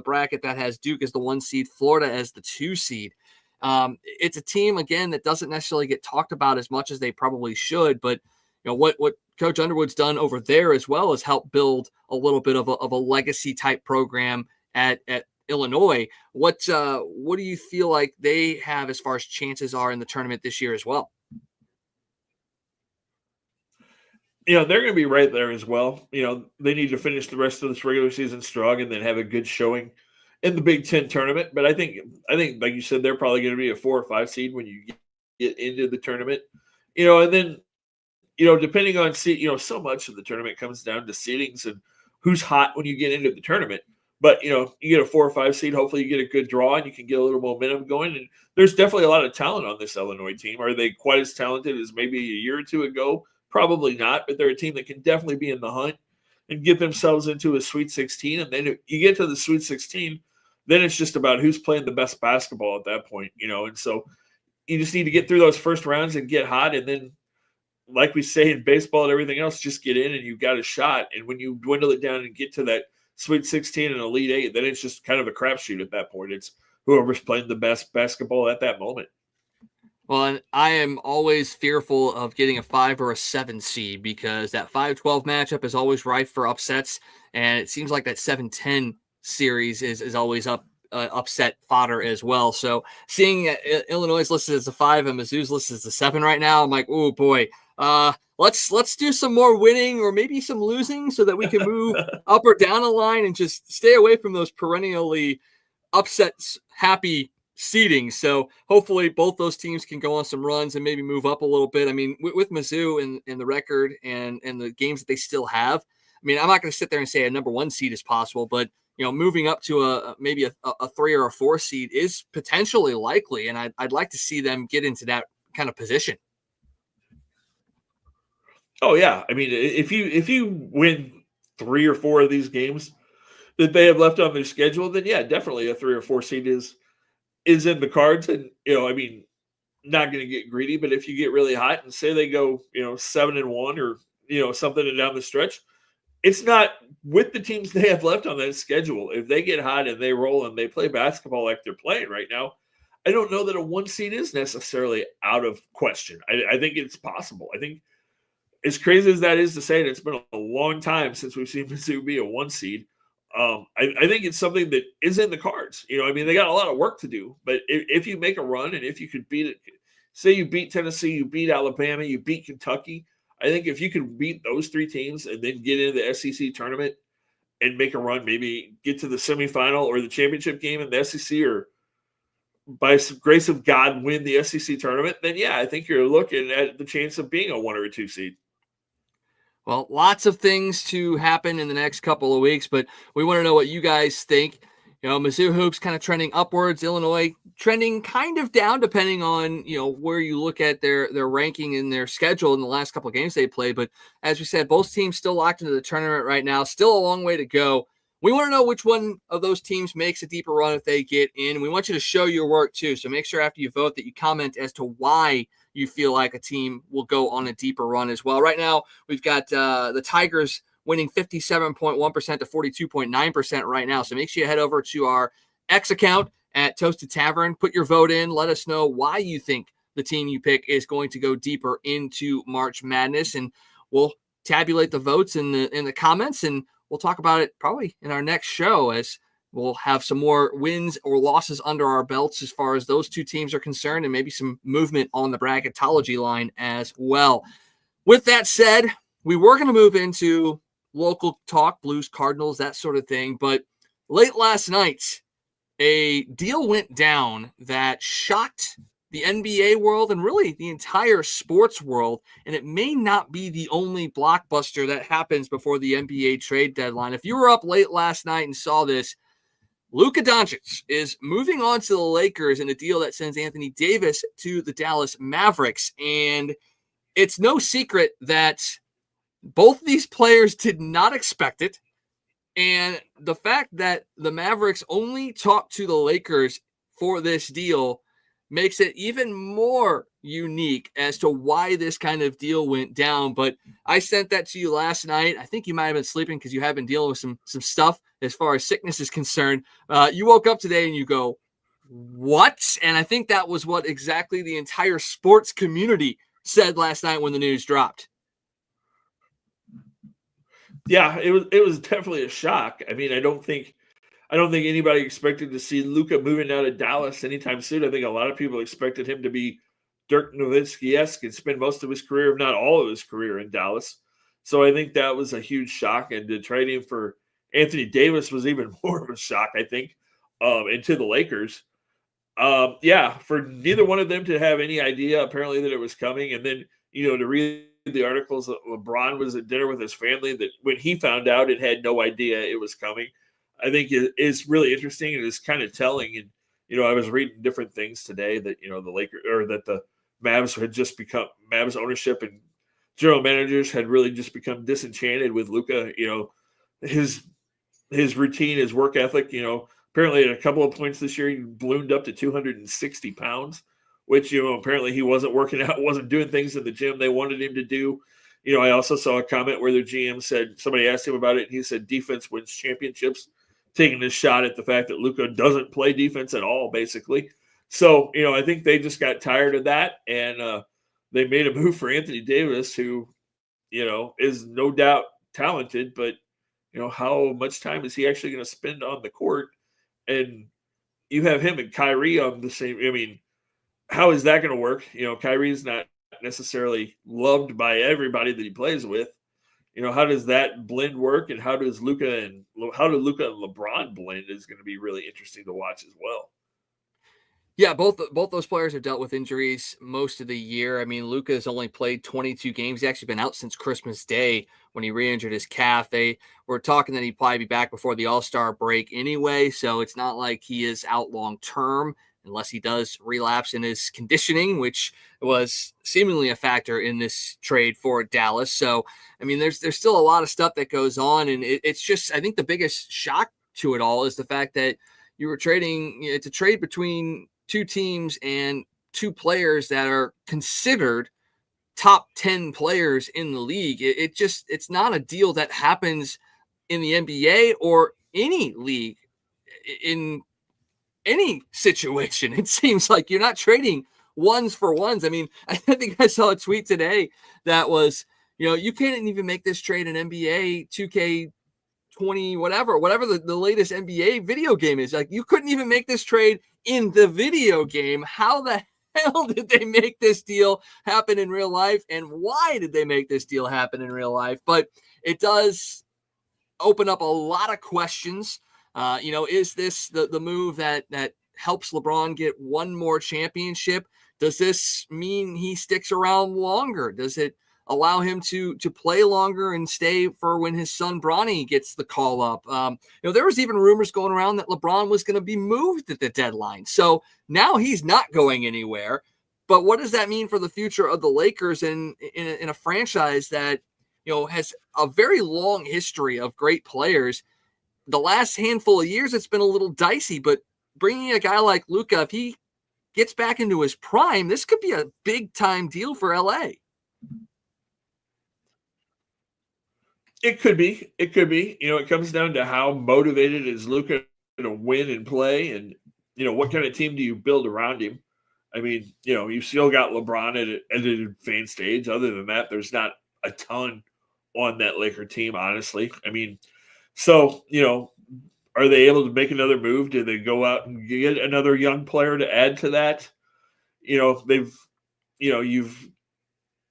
bracket that has Duke as the 1 seed, Florida as the 2 seed. It's a team, again, that doesn't necessarily get talked about as much as they probably should, but what Coach Underwood's done over there as well is help build a little bit of a legacy type program at Illinois. What do you feel like they have as far as chances are in the tournament this year as well? They're going to be right there as well. They need to finish the rest of this regular season strong and then have a good showing in the Big Ten tournament. But I think, like you said, they're probably going to be a 4 or 5 seed when you get into the tournament. And then, depending on seed, so much of the tournament comes down to seedings and who's hot when you get into the tournament. But, you get a 4 or 5 seed, hopefully you get a good draw and you can get a little momentum going. And there's definitely a lot of talent on this Illinois team. Are they quite as talented as maybe a year or two ago? Probably not, but they're a team that can definitely be in the hunt and get themselves into a Sweet 16. And then if you get to the Sweet 16, then it's just about who's playing the best basketball at that point, And so you just need to get through those first rounds and get hot. And then, like we say in baseball and everything else, just get in and you've got a shot. And when you dwindle it down and get to that Sweet 16 and Elite 8, then it's just kind of a crapshoot at that point. It's whoever's playing the best basketball at that moment. Well, and I am always fearful of getting a 5 or a 7 seed because that 5-12 matchup is always rife for upsets. And it seems like that 7-10 series is always upset fodder as well. So seeing Illinois is listed as a 5 and Mizzou's listed as a 7 right now, I'm like, oh boy, let's do some more winning or maybe some losing so that we can move up or down the line and just stay away from those perennially upsets happy seeding. So hopefully both those teams can go on some runs and maybe move up a little bit. I mean, with Mizzou and the record and the games that they still have, I mean, I'm not going to sit there and say a number 1 seed is possible, but moving up to maybe a 3 or a 4 seed is potentially likely. And I'd like to see them get into that kind of position. Oh yeah. I mean, if you win 3 or 4 of these games that they have left on their schedule, then yeah, definitely a 3 or 4 seed is in the cards. And, I mean, not going to get greedy, but if you get really hot and say they go, 7-1 or, something down the stretch, it's not with the teams they have left on that schedule. If they get hot and they roll and they play basketball like they're playing right now, I don't know that a 1 seed is necessarily out of question. I think it's possible. I think as crazy as that is to say, it's been a long time since we've seen Mizzou be a 1 seed. I think it's something that is in the cards. I mean, they got a lot of work to do, but if you make a run and if you could beat it, say you beat Tennessee, you beat Alabama, you beat Kentucky, I think if you could beat those 3 teams and then get into the SEC tournament and make a run, maybe get to the semifinal or the championship game in the SEC, or by some grace of God win the SEC tournament, then yeah, I think you're looking at the chance of being a 1 or a 2 seed. Well, lots of things to happen in the next couple of weeks, but we want to know what you guys think. Mizzou hoops kind of trending upwards, Illinois trending kind of down, depending on where you look at their ranking in their schedule in the last couple of games they played. But as we said, both teams still locked into the tournament right now. Still a long way to go. We want to know which one of those teams makes a deeper run if they get in. We want you to show your work too. So make sure after you vote that you comment as to why you feel like a team will go on a deeper run as well. Right now, we've got the Tigers winning 57.1% to 42.9% right now. So make sure you head over to our X account at Toasted Tavern. Put your vote in. Let us know why you think the team you pick is going to go deeper into March Madness, and we'll tabulate the votes in the comments, and we'll talk about it probably in our next show as we'll have some more wins or losses under our belts as far as those two teams are concerned, and maybe some movement on the bracketology line as well. With that said, we were going to move into local talk, Blues, Cardinals, that sort of thing. But late last night, a deal went down that shocked the NBA world and really the entire sports world. And it may not be the only blockbuster that happens before the NBA trade deadline. If you were up late last night and saw this, Luka Doncic is moving on to the Lakers in a deal that sends Anthony Davis to the Dallas Mavericks. And it's no secret that both these players did not expect it. And the fact that the Mavericks only talked to the Lakers for this deal makes it even more unique as to why this kind of deal went down. But I sent that to you last night. I think you might have been sleeping because you have been dealing with some stuff as far as sickness is concerned. You woke up today and you go, what? And I think that was what exactly the entire sports community said last night when the news dropped. Yeah, it was definitely a shock. I mean, I don't think anybody expected to see Luka moving out of Dallas anytime soon. I think a lot of people expected him to be Dirk Nowitzki-esque and spend most of his career, if not all of his career, in Dallas. So I think that was a huge shock. And to trade him for Anthony Davis was even more of a shock, I think, and to the Lakers. Yeah, for neither one of them to have any idea, apparently, that it was coming. And then, to read the articles that LeBron was at dinner with his family, that when he found out, it had no idea it was coming. I think is really interesting and is kind of telling. And, I was reading different things today that, the Lakers or that the Mavs had just become Mavs ownership and general managers had really just become disenchanted with Luka. His routine, his work ethic, apparently at a couple of points this year, he ballooned up to 260 pounds, which, apparently he wasn't working out, wasn't doing things in the gym they wanted him to do. I also saw a comment where their GM said, somebody asked him about it, and he said defense wins championships, taking this shot at the fact that Luka doesn't play defense at all, basically. So, I think they just got tired of that, and they made a move for Anthony Davis, who, is no doubt talented, but, how much time is he actually going to spend on the court? And you have him and Kyrie on the same. I mean, how is that going to work? Kyrie's not necessarily loved by everybody that he plays with. How does that blend work, and how do Luka and LeBron blend is going to be really interesting to watch as well. Yeah, both those players have dealt with injuries most of the year. I mean, Luka has only played 22 games. He's actually been out since Christmas Day when he re-injured his calf. They were talking that he'd probably be back before the All-Star break anyway, so it's not like he is out long-term unless he does relapse in his conditioning, which was seemingly a factor in this trade for Dallas. So, I mean, there's still a lot of stuff that goes on, and it's just, I think the biggest shock to it all is the fact that you were trading, it's a trade between two teams and two players that are considered top 10 players in the league. It's not a deal that happens in the NBA or any league in any situation. It seems like you're not trading ones for ones. I mean, I think I saw a tweet today that was, you can't even make this trade in NBA 2K20, whatever the latest NBA video game is. Like, you couldn't even make this trade in the video game. How the hell did they make this deal happen in real life? And why did they make this deal happen in real life? But it does open up a lot of questions. Is this the move that helps LeBron get one more championship? Does this mean he sticks around longer? Does it allow him to play longer and stay for when his son Bronny gets the call up. There was even rumors going around that LeBron was going to be moved at the deadline. So now he's not going anywhere. But what does that mean for the future of the Lakers in a franchise that has a very long history of great players? The last handful of years, it's been a little dicey, but bringing a guy like Luka, if he gets back into his prime, this could be a big time deal for LA. It could be. It could be. It comes down to how motivated is Luka to win and play, and what kind of team do you build around him? I mean, you still got LeBron at an advanced age. Other than that, there's not a ton on that Laker team, honestly. I mean, so are they able to make another move? Do they go out and get another young player to add to that? You've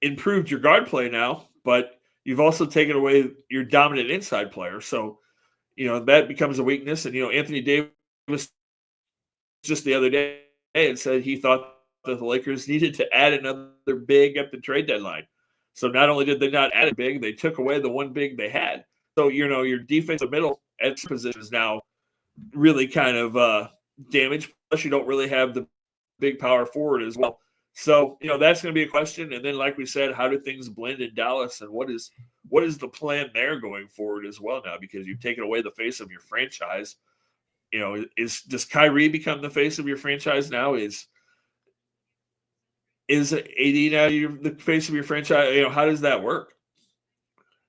improved your guard play now, but you've also taken away your dominant inside player. So, that becomes a weakness. And, Anthony Davis just the other day and said he thought that the Lakers needed to add another big at the trade deadline. So not only did they not add a big, they took away the one big they had. So, your defensive middle at position is now really kind of damaged. Plus, you don't really have the big power forward as well. So, that's going to be a question. And then, like we said, how do things blend in Dallas, and what is the plan there going forward as well now? Because you've taken away the face of your franchise. Does Kyrie become the face of your franchise now? Is AD now the face of your franchise? How does that work?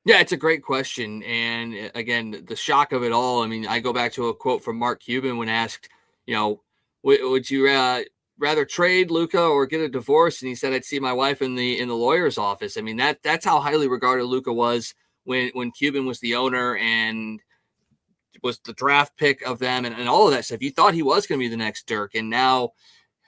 Yeah, it's a great question. And again, the shock of it all. I mean, I go back to a quote from Mark Cuban when asked, would you rather trade Luka or get a divorce? And he said, I'd see my wife in the lawyer's office. I mean, that's how highly regarded Luka was when Cuban was the owner and was the draft pick of them and all of that stuff. You thought he was going to be the next Dirk. And now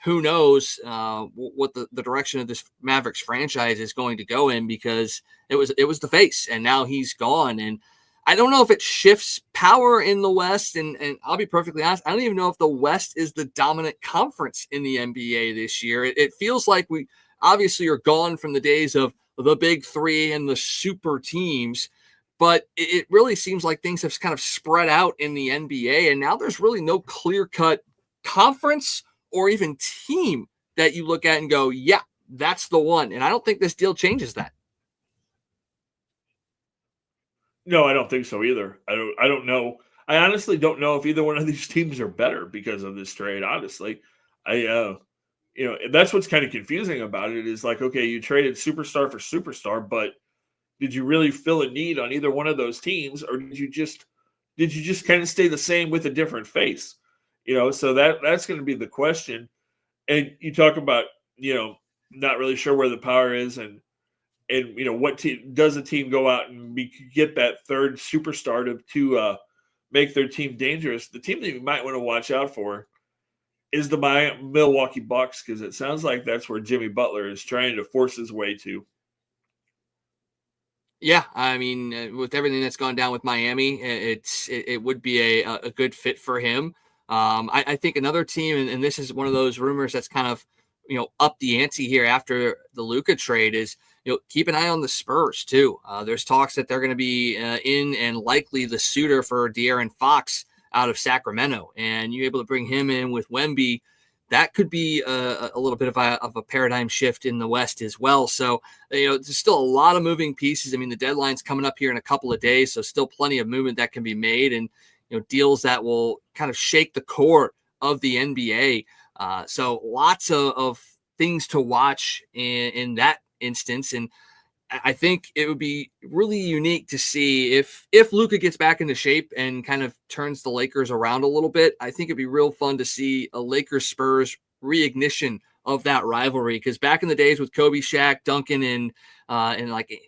who knows what the direction of this Mavericks franchise is going to go in, because it was the face and now he's gone. And I don't know if it shifts power in the West. And I'll be perfectly honest, I don't even know if the West is the dominant conference in the NBA this year. It feels like we obviously are gone from the days of the big three and the super teams, but it really seems like things have kind of spread out in the NBA. And now there's really no clear-cut conference or even team that you look at and go, yeah, that's the one. And I don't think this deal changes that. No, I don't think so either. I don't know. I honestly don't know if either one of these teams are better because of this trade. Honestly, that's what's kind of confusing about it is like, okay, you traded superstar for superstar, but did you really fill a need on either one of those teams, or did you just kind of stay the same with a different face? So that's going to be the question. And you talk about, not really sure where the power is, and what team does a team go out and get that third superstar to make their team dangerous? The team that you might want to watch out for is the Milwaukee Bucks, because it sounds like that's where Jimmy Butler is trying to force his way to. Yeah, I mean, with everything that's gone down with Miami, it would be a good fit for him. I think another team, and this is one of those rumors that's kind of up the ante here after the Luka trade, is keep an eye on the Spurs too. There's talks that they're going to be in and likely the suitor for De'Aaron Fox out of Sacramento, and you're able to bring him in with Wemby. That could be a little bit of a paradigm shift in the West as well. So, there's still a lot of moving pieces. I mean, the deadline's coming up here in a couple of days, so still plenty of movement that can be made, and deals that will kind of shake the core of the NBA. So lots of things to watch in that instance. And I think it would be really unique to see if Luka gets back into shape and kind of turns the Lakers around a little bit. I think it'd be real fun to see a Lakers Spurs reignition of that rivalry, because back in the days with Kobe, Shaq, Duncan, and like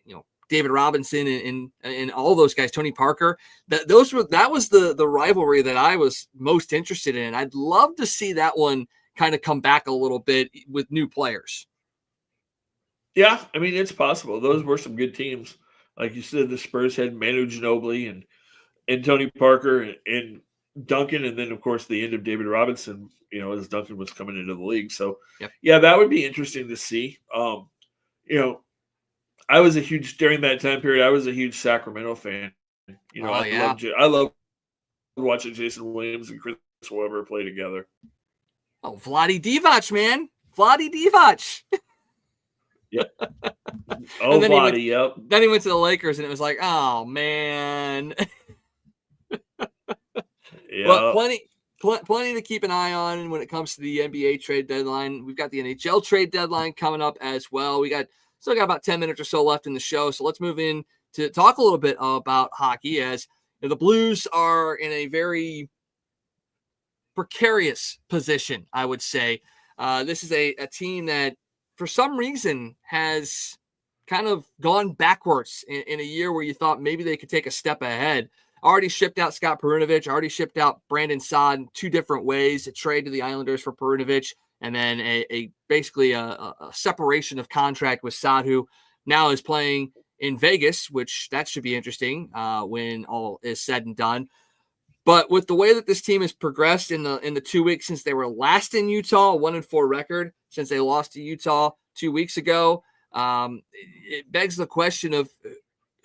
David Robinson and all those guys, Tony Parker, that was the rivalry that I was most interested in. I'd love to see that one kind of come back a little bit with new players. Yeah, I mean, it's possible. Those were some good teams. Like you said, the Spurs had Manu Ginobili and Tony Parker and Duncan, and then, of course, the end of David Robinson, as Duncan was coming into the league. So, yep. Yeah, that would be interesting to see. I was a huge during that time period. I was a huge Sacramento fan. You know, Oh yeah. I love watching Jason Williams and Chris Webber play together. Oh, Vlade Divac, man. Vlade Divac. Yep. And Oh, Vlade, yep. Then he went to the Lakers, and it was like, oh man. Well, Yeah. plenty to keep an eye on when it comes to the NBA trade deadline. We've got the NHL trade deadline coming up as well. We still got about 10 minutes or so left in the show, so let's move in to talk a little bit about hockey, as the Blues are in a very precarious position, I would say. This is a team that, for some reason, has kind of gone backwards in a year where you thought maybe they could take a step ahead. Already shipped out Scott Perunovich, already shipped out Brandon Saad in 2 different ways. A trade to the Islanders for Perunovich, and then basically a separation of contract with Saad, who now is playing in Vegas, which that should be interesting when all is said and done. But with the way that this team has progressed in the 2 weeks since they were last in Utah, 1-4 record since they lost to Utah 2 weeks ago, it begs the question of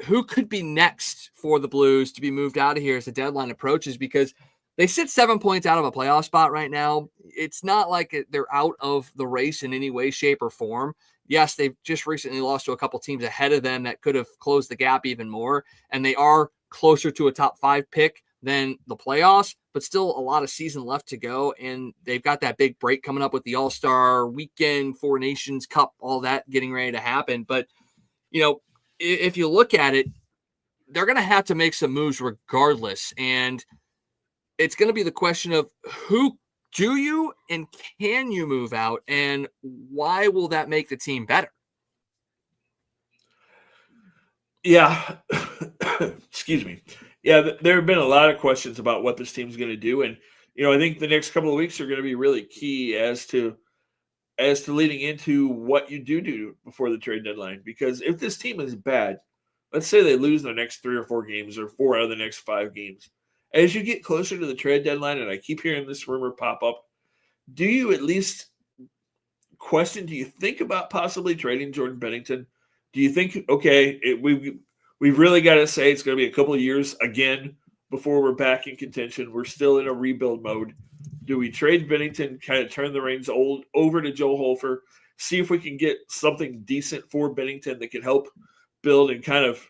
who could be next for the Blues to be moved out of here as the deadline approaches, because they sit 7 points out of a playoff spot right now. It's not like they're out of the race in any way, shape, or form. Yes, they've just recently lost to a couple teams ahead of them that could have closed the gap even more, and they are closer to a top 5 pick than the playoffs, but still a lot of season left to go. And they've got that big break coming up with the All-Star weekend, 4 Nations Cup, all that getting ready to happen. But, if you look at it, they're going to have to make some moves regardless. And it's going to be the question of who do you and can you move out, and why will that make the team better? Yeah. Excuse me. Yeah, there have been a lot of questions about what this team's going to do. And, I think the next couple of weeks are going to be really key as to leading into what you do before the trade deadline. Because if this team is bad, let's say they lose their next 3 or 4 games or 4 out of the next 5 games, as you get closer to the trade deadline, and I keep hearing this rumor pop up, do you at least question, do you think about possibly trading Jordan Bennington? Do you think, okay, we've really got to say it's going to be a couple of years again before we're back in contention. We're still in a rebuild mode. Do we trade Bennington, kind of turn the reins over to Joe Holfer, see if we can get something decent for Bennington that can help build and kind of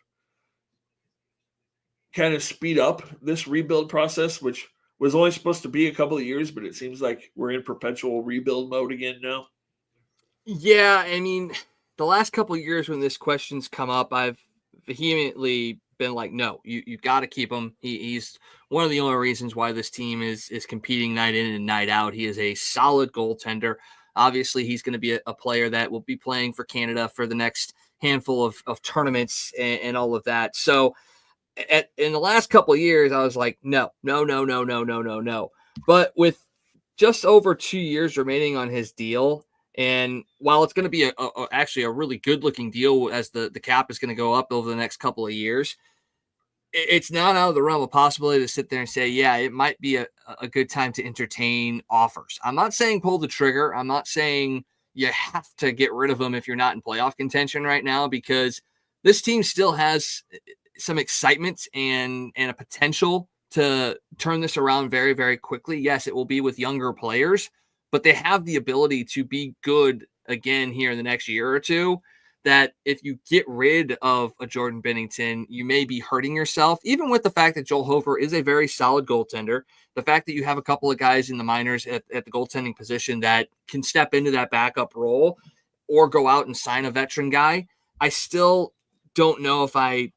speed up this rebuild process, which was only supposed to be a couple of years, but it seems like we're in perpetual rebuild mode again now. Yeah, I mean, the last couple of years when this question's come up, I've vehemently been like, no, you got to keep him. He's one of the only reasons why this team is competing night in and night out. He is a solid goaltender. Obviously, he's going to be a player that will be playing for Canada for the next handful of tournaments and all of that. So in the last couple of years, I was like, no. But with just over 2 years remaining on his deal, and while it's going to be actually a really good looking deal as the cap is going to go up over the next couple of years, it's not out of the realm of possibility to sit there and say, yeah, it might be a good time to entertain offers. I'm not saying pull the trigger. I'm not saying you have to get rid of him if you're not in playoff contention right now, because this team still has some excitement and a potential to turn this around very, very quickly. Yes, it will be with younger players, but they have the ability to be good again here in the next year or two. That if you get rid of a Jordan Bennington, you may be hurting yourself, even with the fact that Joel Hofer is a very solid goaltender. The fact that you have a couple of guys in the minors at the goaltending position that can step into that backup role or go out and sign a veteran guy, I still don't know if I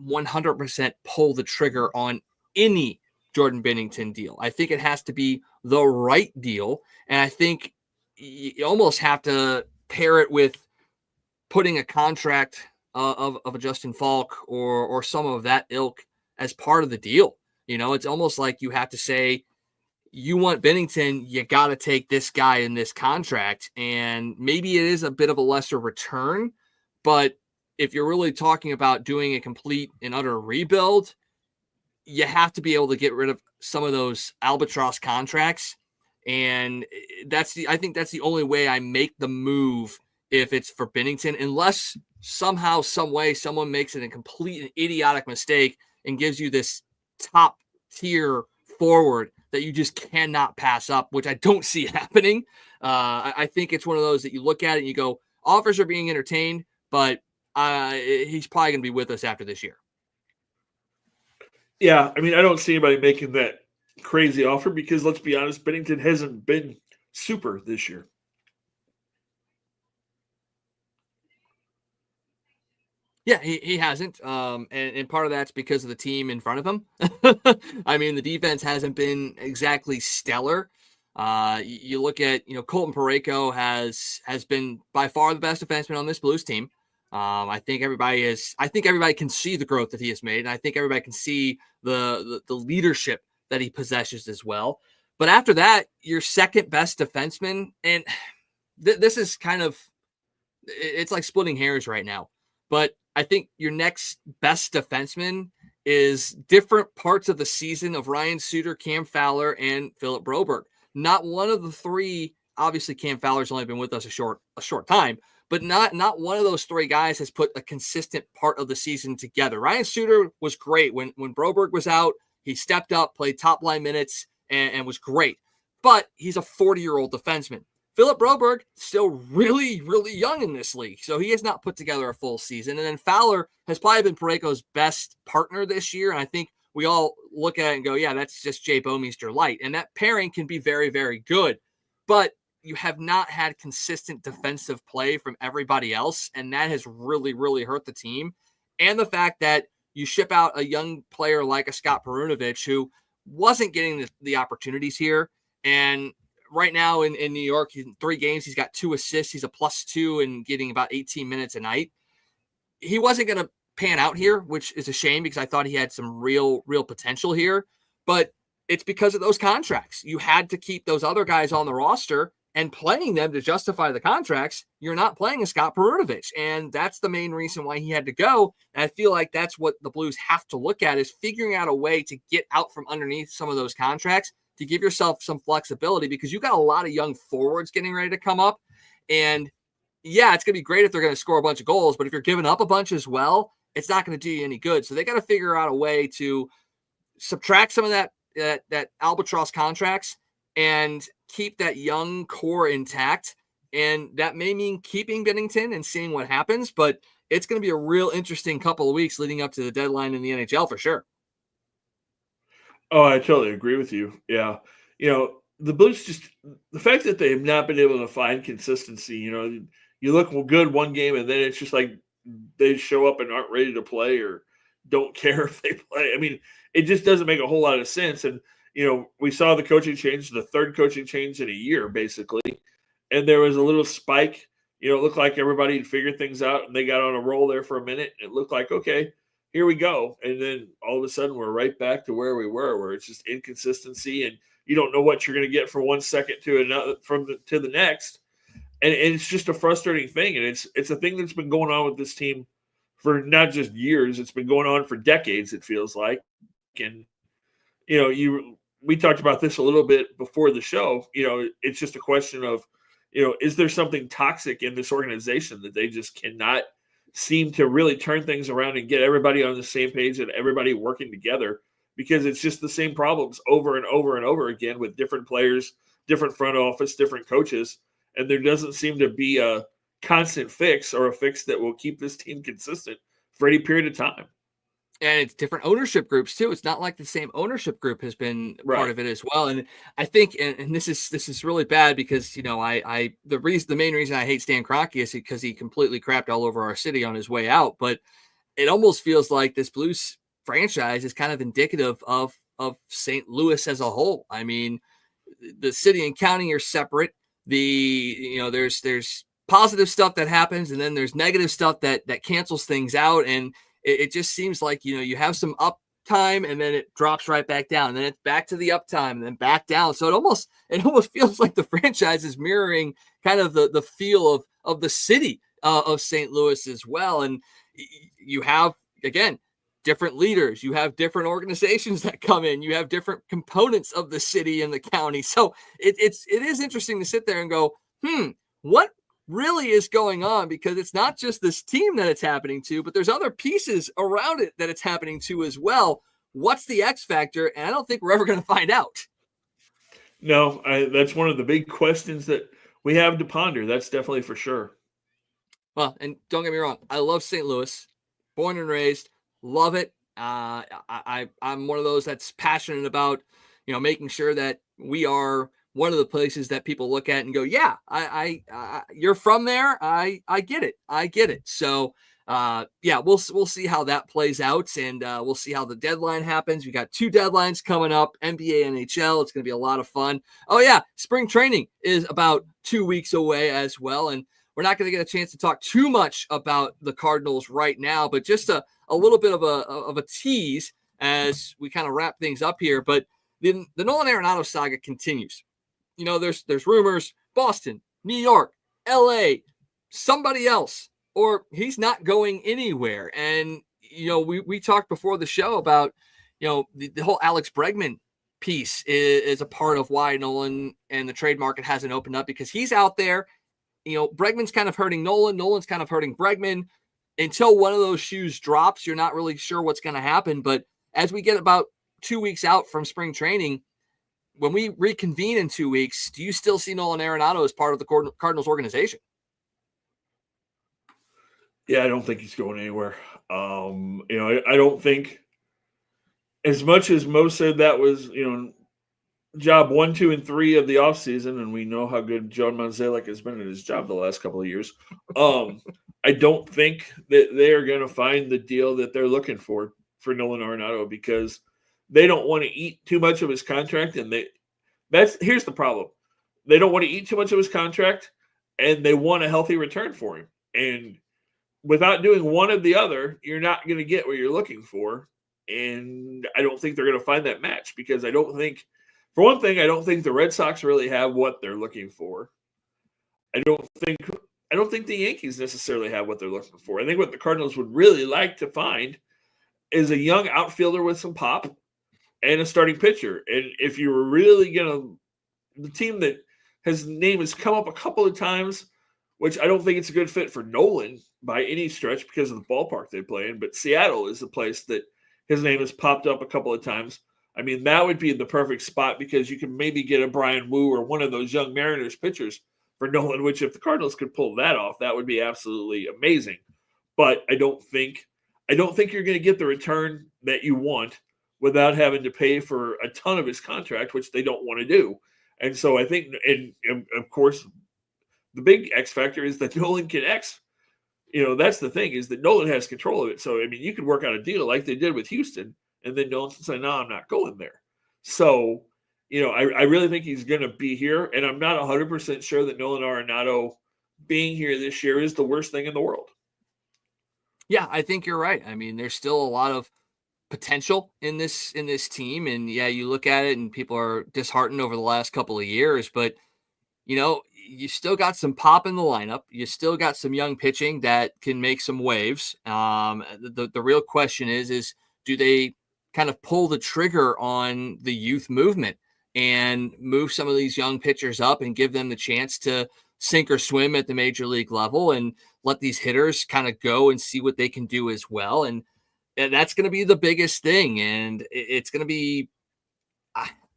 100% pull the trigger on any Jordan Bennington deal. I think it has to be the right deal. And I think you almost have to pair it with putting a contract of a Justin Falk or some of that ilk as part of the deal. It's almost like you have to say, you want Bennington, you got to take this guy in this contract. And maybe it is a bit of a lesser return, but if you're really talking about doing a complete and utter rebuild, you have to be able to get rid of some of those albatross contracts. And I think that's the only way I make the move if it's for Bennington, unless somehow, some way, someone makes it a complete and idiotic mistake and gives you this top tier forward that you just cannot pass up, which I don't see happening. I think it's one of those that you look at it and you go, offers are being entertained, but he's probably going to be with us after this year. Yeah, I mean, I don't see anybody making that crazy offer because let's be honest, Bennington hasn't been super this year. Yeah, he hasn't. And part of that's because of the team in front of him. I mean, the defense hasn't been exactly stellar. You look at, Colton Parayko has been by far the best defenseman on this Blues team. I think everybody can see the growth that he has made, and I think everybody can see the leadership that he possesses as well. But after that, your second best defenseman, and this is kind of, it's like splitting hairs right now. But I think your next best defenseman is different parts of the season of Ryan Suter, Cam Fowler, and Philip Broberg. Not one of the three. Obviously, Cam Fowler's only been with us a short time, but not one of those three guys has put a consistent part of the season together. Ryan Suter was great when Broberg was out. He stepped up, played top line minutes, and was great. But he's a 40-year-old defenseman. Philip Broberg still really, really young in this league, so he has not put together a full season. And then Fowler has probably been Parayko's best partner this year, and I think we all look at it and go, yeah, that's just Jay Bouwmeester light. And that pairing can be very, very good, but you have not had consistent defensive play from everybody else, and that has really, really hurt the team. And the fact that you ship out a young player like a Scott Perunovich who wasn't getting the opportunities here, and right now in New York, in 3 games, he's got 2 assists. He's a +2 and getting about 18 minutes a night. He wasn't going to pan out here, which is a shame because I thought he had some real potential here. But it's because of those contracts. You had to keep those other guys on the roster and playing them to justify the contracts. You're not playing a Scott Perunovich, and that's the main reason why he had to go. And I feel like that's what the Blues have to look at, is figuring out a way to get out from underneath some of those contracts to give yourself some flexibility, because you got a lot of young forwards getting ready to come up. And yeah, it's going to be great if they're going to score a bunch of goals, but if you're giving up a bunch as well, it's not going to do you any good. So they got to figure out a way to subtract some of that albatross contracts and keep that young core intact. And that may mean keeping Bennington and seeing what happens, but it's going to be a real interesting couple of weeks leading up to the deadline in the NHL for sure. Oh, I totally agree with you. Yeah. The Blues just, the fact that they have not been able to find consistency, you look good one game and then it's just like they show up and aren't ready to play or don't care if they play. I mean, it just doesn't make a whole lot of sense. And, we saw the coaching change, the third coaching change in a year, basically. And there was a little spike. It looked like everybody had figured things out and they got on a roll there for a minute. It looked like, okay, here we go. And then all of a sudden we're right back to where we were, where it's just inconsistency and you don't know what you're going to get from 1 second to another, to the next. And it's just a frustrating thing. And it's a thing that's been going on with this team for not just years. It's been going on for decades, it feels like. And, we talked about this a little bit before the show. It's just a question of, is there something toxic in this organization that they just cannot seem to really turn things around and get everybody on the same page and everybody working together, because it's just the same problems over and over and over again with different players, different front office, different coaches. And there doesn't seem to be a constant fix or a fix that will keep this team consistent for any period of time. And it's different ownership groups too. It's not like the same ownership group has been part of it as well. And I think, and this is really bad because, the main reason I hate Stan Kroenke is because he completely crapped all over our city on his way out. But it almost feels like this Blues franchise is kind of indicative of St. Louis as a whole. I mean, the city and county are separate. There's positive stuff that happens, and then there's negative stuff that cancels things out. And it just seems like, you have some up time and then it drops right back down, and then it's back to the up time and then back down. So it almost feels like the franchise is mirroring kind of the feel of the city of St. Louis as well. And you have, again, different leaders, you have different organizations that come in, you have different components of the city and the county. So it is interesting to sit there and go, what really is going on, because it's not just this team that it's happening to, but there's other pieces around it that it's happening to as well. What's the X factor? And I don't think we're ever going to find out. No, that's one of the big questions that we have to ponder. That's definitely for sure. Well, and don't get me wrong, I love St. Louis, born and raised, love it. I'm one of those that's passionate about, making sure that we are one of the places that people look at and go, yeah, you're from there. I get it. I get it. So, yeah, we'll see how that plays out, and we'll see how the deadline happens. We got 2 deadlines coming up, NBA, NHL. It's going to be a lot of fun. Oh yeah, spring training is about 2 weeks away as well, and we're not going to get a chance to talk too much about the Cardinals right now, but just a little bit of a tease as we kind of wrap things up here. But the Nolan Arenado saga continues. There's rumors, Boston, New York, LA, somebody else, or he's not going anywhere. And, we talked before the show about, the whole Alex Bregman piece is a part of why Nolan and the trade market hasn't opened up, because he's out there. Bregman's kind of hurting Nolan. Nolan's kind of hurting Bregman. Until one of those shoes drops, you're not really sure what's going to happen. But as we get about 2 weeks out from spring training, when we reconvene in 2 weeks, do you still see Nolan Arenado as part of the Cardinals organization? Yeah, I don't think he's going anywhere. I don't think, as much as Mo said that was, job 1, 2, and 3 of the offseason, and we know how good John Manzalek has been at his job the last couple of years. I don't think that they are going to find the deal that they're looking for Nolan Arenado, because they don't want to eat too much of his contract, and here's the problem. They don't want to eat too much of his contract, and they want a healthy return for him. And without doing one or the other, you're not going to get what you're looking for. And I don't think they're going to find that match, because I don't think, for one thing, I don't think the Red Sox really have what they're looking for. I don't think the Yankees necessarily have what they're looking for. I think what the Cardinals would really like to find is a young outfielder with some pop and a starting pitcher. And if you were really the team that his name has come up a couple of times, which I don't think it's a good fit for Nolan by any stretch because of the ballpark they play in, but Seattle is the place that his name has popped up a couple of times. I mean, that would be the perfect spot, because you can maybe get a Brian Wu or one of those young Mariners pitchers for Nolan, which if the Cardinals could pull that off, that would be absolutely amazing. But I don't think you're going to get the return that you want without having to pay for a ton of his contract, which they don't want to do. And so I think, and of course, the big X factor is that Nolan can X. That's the thing, is that Nolan has control of it. So, I mean, you could work out a deal like they did with Houston, and then Nolan can say, no, I'm not going there. So, I really think he's going to be here, and I'm not 100% sure that Nolan Arenado being here this year is the worst thing in the world. Yeah, I think you're right. I mean, there's still a lot of potential in this team, and yeah, you look at it and people are disheartened over the last couple of years, but you still got some pop in the lineup. You still got some young pitching that can make some waves. The real question is do they kind of pull the trigger on the youth movement and move some of these young pitchers up and give them the chance to sink or swim at the major league level, and let these hitters kind of go and see what they can do as well. And that's going to be the biggest thing. And it's going to be,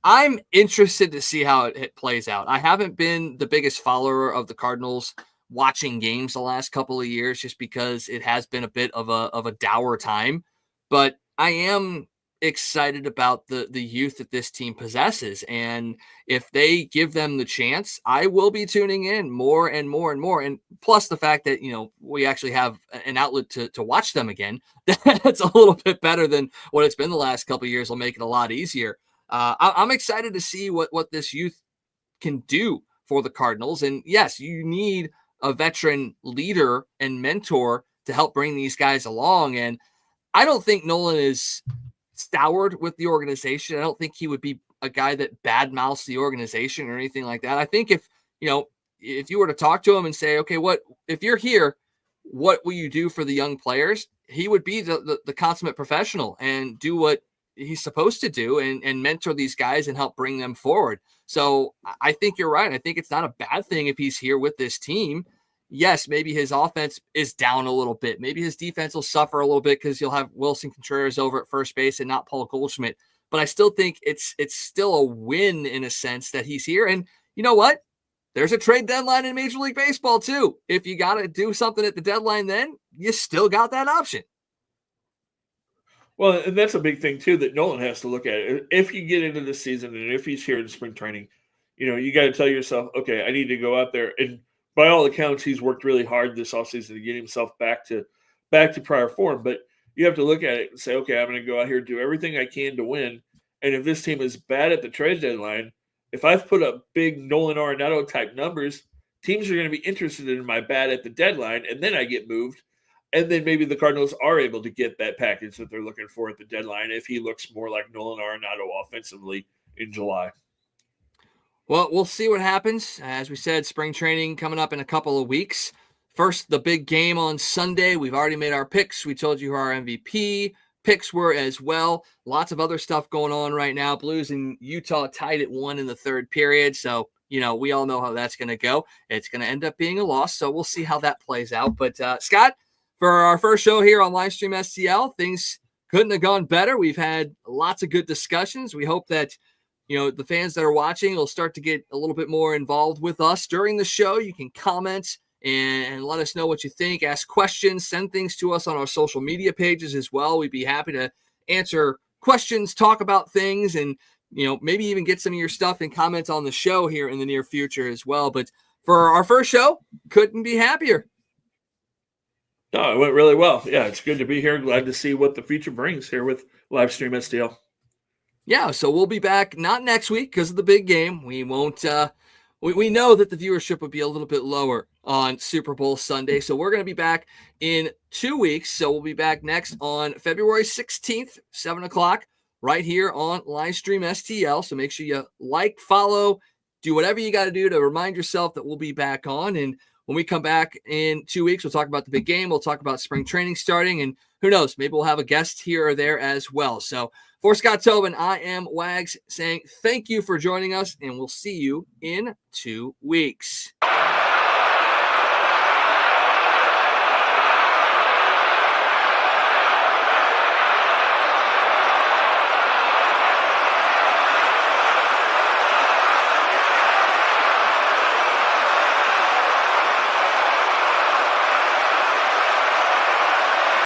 I'm interested to see how it plays out. I haven't been the biggest follower of the Cardinals watching games the last couple of years, just because it has been a bit of a dour time, but I am excited about the youth that this team possesses. And if they give them the chance, I will be tuning in more and more and more. And plus the fact that, we actually have an outlet to watch them again, that's a little bit better than what it's been the last couple of years, will make it a lot easier. I'm excited to see what this youth can do for the Cardinals. And yes, you need a veteran leader and mentor to help bring these guys along. And I don't think Nolan is soured with the organization. I don't think he would be a guy that badmouths the organization or anything like that. I think if you were to talk to him and say, okay, if you're here, what will you do for the young players? He would be the consummate professional and do what he's supposed to do and mentor these guys and help bring them forward. So I think you're right. I think it's not a bad thing if he's here with this team. yes, maybe his offense is down a little bit. Maybe his defense will suffer a little bit because you'll have Wilson Contreras over at first base and not Paul Goldschmidt. But I still think it's still a win in a sense that he's here. And you know what? There's a trade deadline in Major League Baseball too. If you got to do something at the deadline, then you still got that option. Well, and that's a big thing too that Nolan has to look at. If you get into the season and if he's here in spring training, you got to tell yourself, okay, I need to go out there. And by all accounts, he's worked really hard this offseason to get himself back to prior form. But you have to look at it and say, okay, I'm going to go out here and do everything I can to win. And if this team is bad at the trade deadline, if I've put up big Nolan Arenado type numbers, teams are going to be interested in my bat at the deadline, and then I get moved. And then maybe the Cardinals are able to get that package that they're looking for at the deadline if he looks more like Nolan Arenado offensively in July. Well, we'll see what happens. As we said, spring training coming up in a couple of weeks. First, the big game on Sunday. We've already made our picks. We told you who our MVP picks were as well. Lots of other stuff going on right now. Blues and Utah tied at 1 in the third period. So, we all know how that's going to go. It's going to end up being a loss. So we'll see how that plays out. But Scott, for our first show here on Livestream STL, things couldn't have gone better. We've had lots of good discussions. We hope that, the fans that are watching will start to get a little bit more involved with us during the show. You can comment and let us know what you think, ask questions, send things to us on our social media pages as well. We'd be happy to answer questions, talk about things, and, maybe even get some of your stuff and comments on the show here in the near future as well. But for our first show, couldn't be happier. No, it went really well. Yeah, it's good to be here. Glad to see what the future brings here with Livestream STL. Yeah, so we'll be back not next week because of the big game. We won't. We know that the viewership would be a little bit lower on Super Bowl Sunday, so we're going to be back in 2 weeks. So we'll be back next on February 16th, 7 o'clock, right here on Livestream STL. So make sure you like, follow, do whatever you got to do to remind yourself that we'll be back on. And when we come back in 2 weeks, we'll talk about the big game. We'll talk about spring training starting, and who knows, maybe we'll have a guest here or there as well. So for Scott Tobin, I am Wags saying thank you for joining us, and we'll see you in 2 weeks.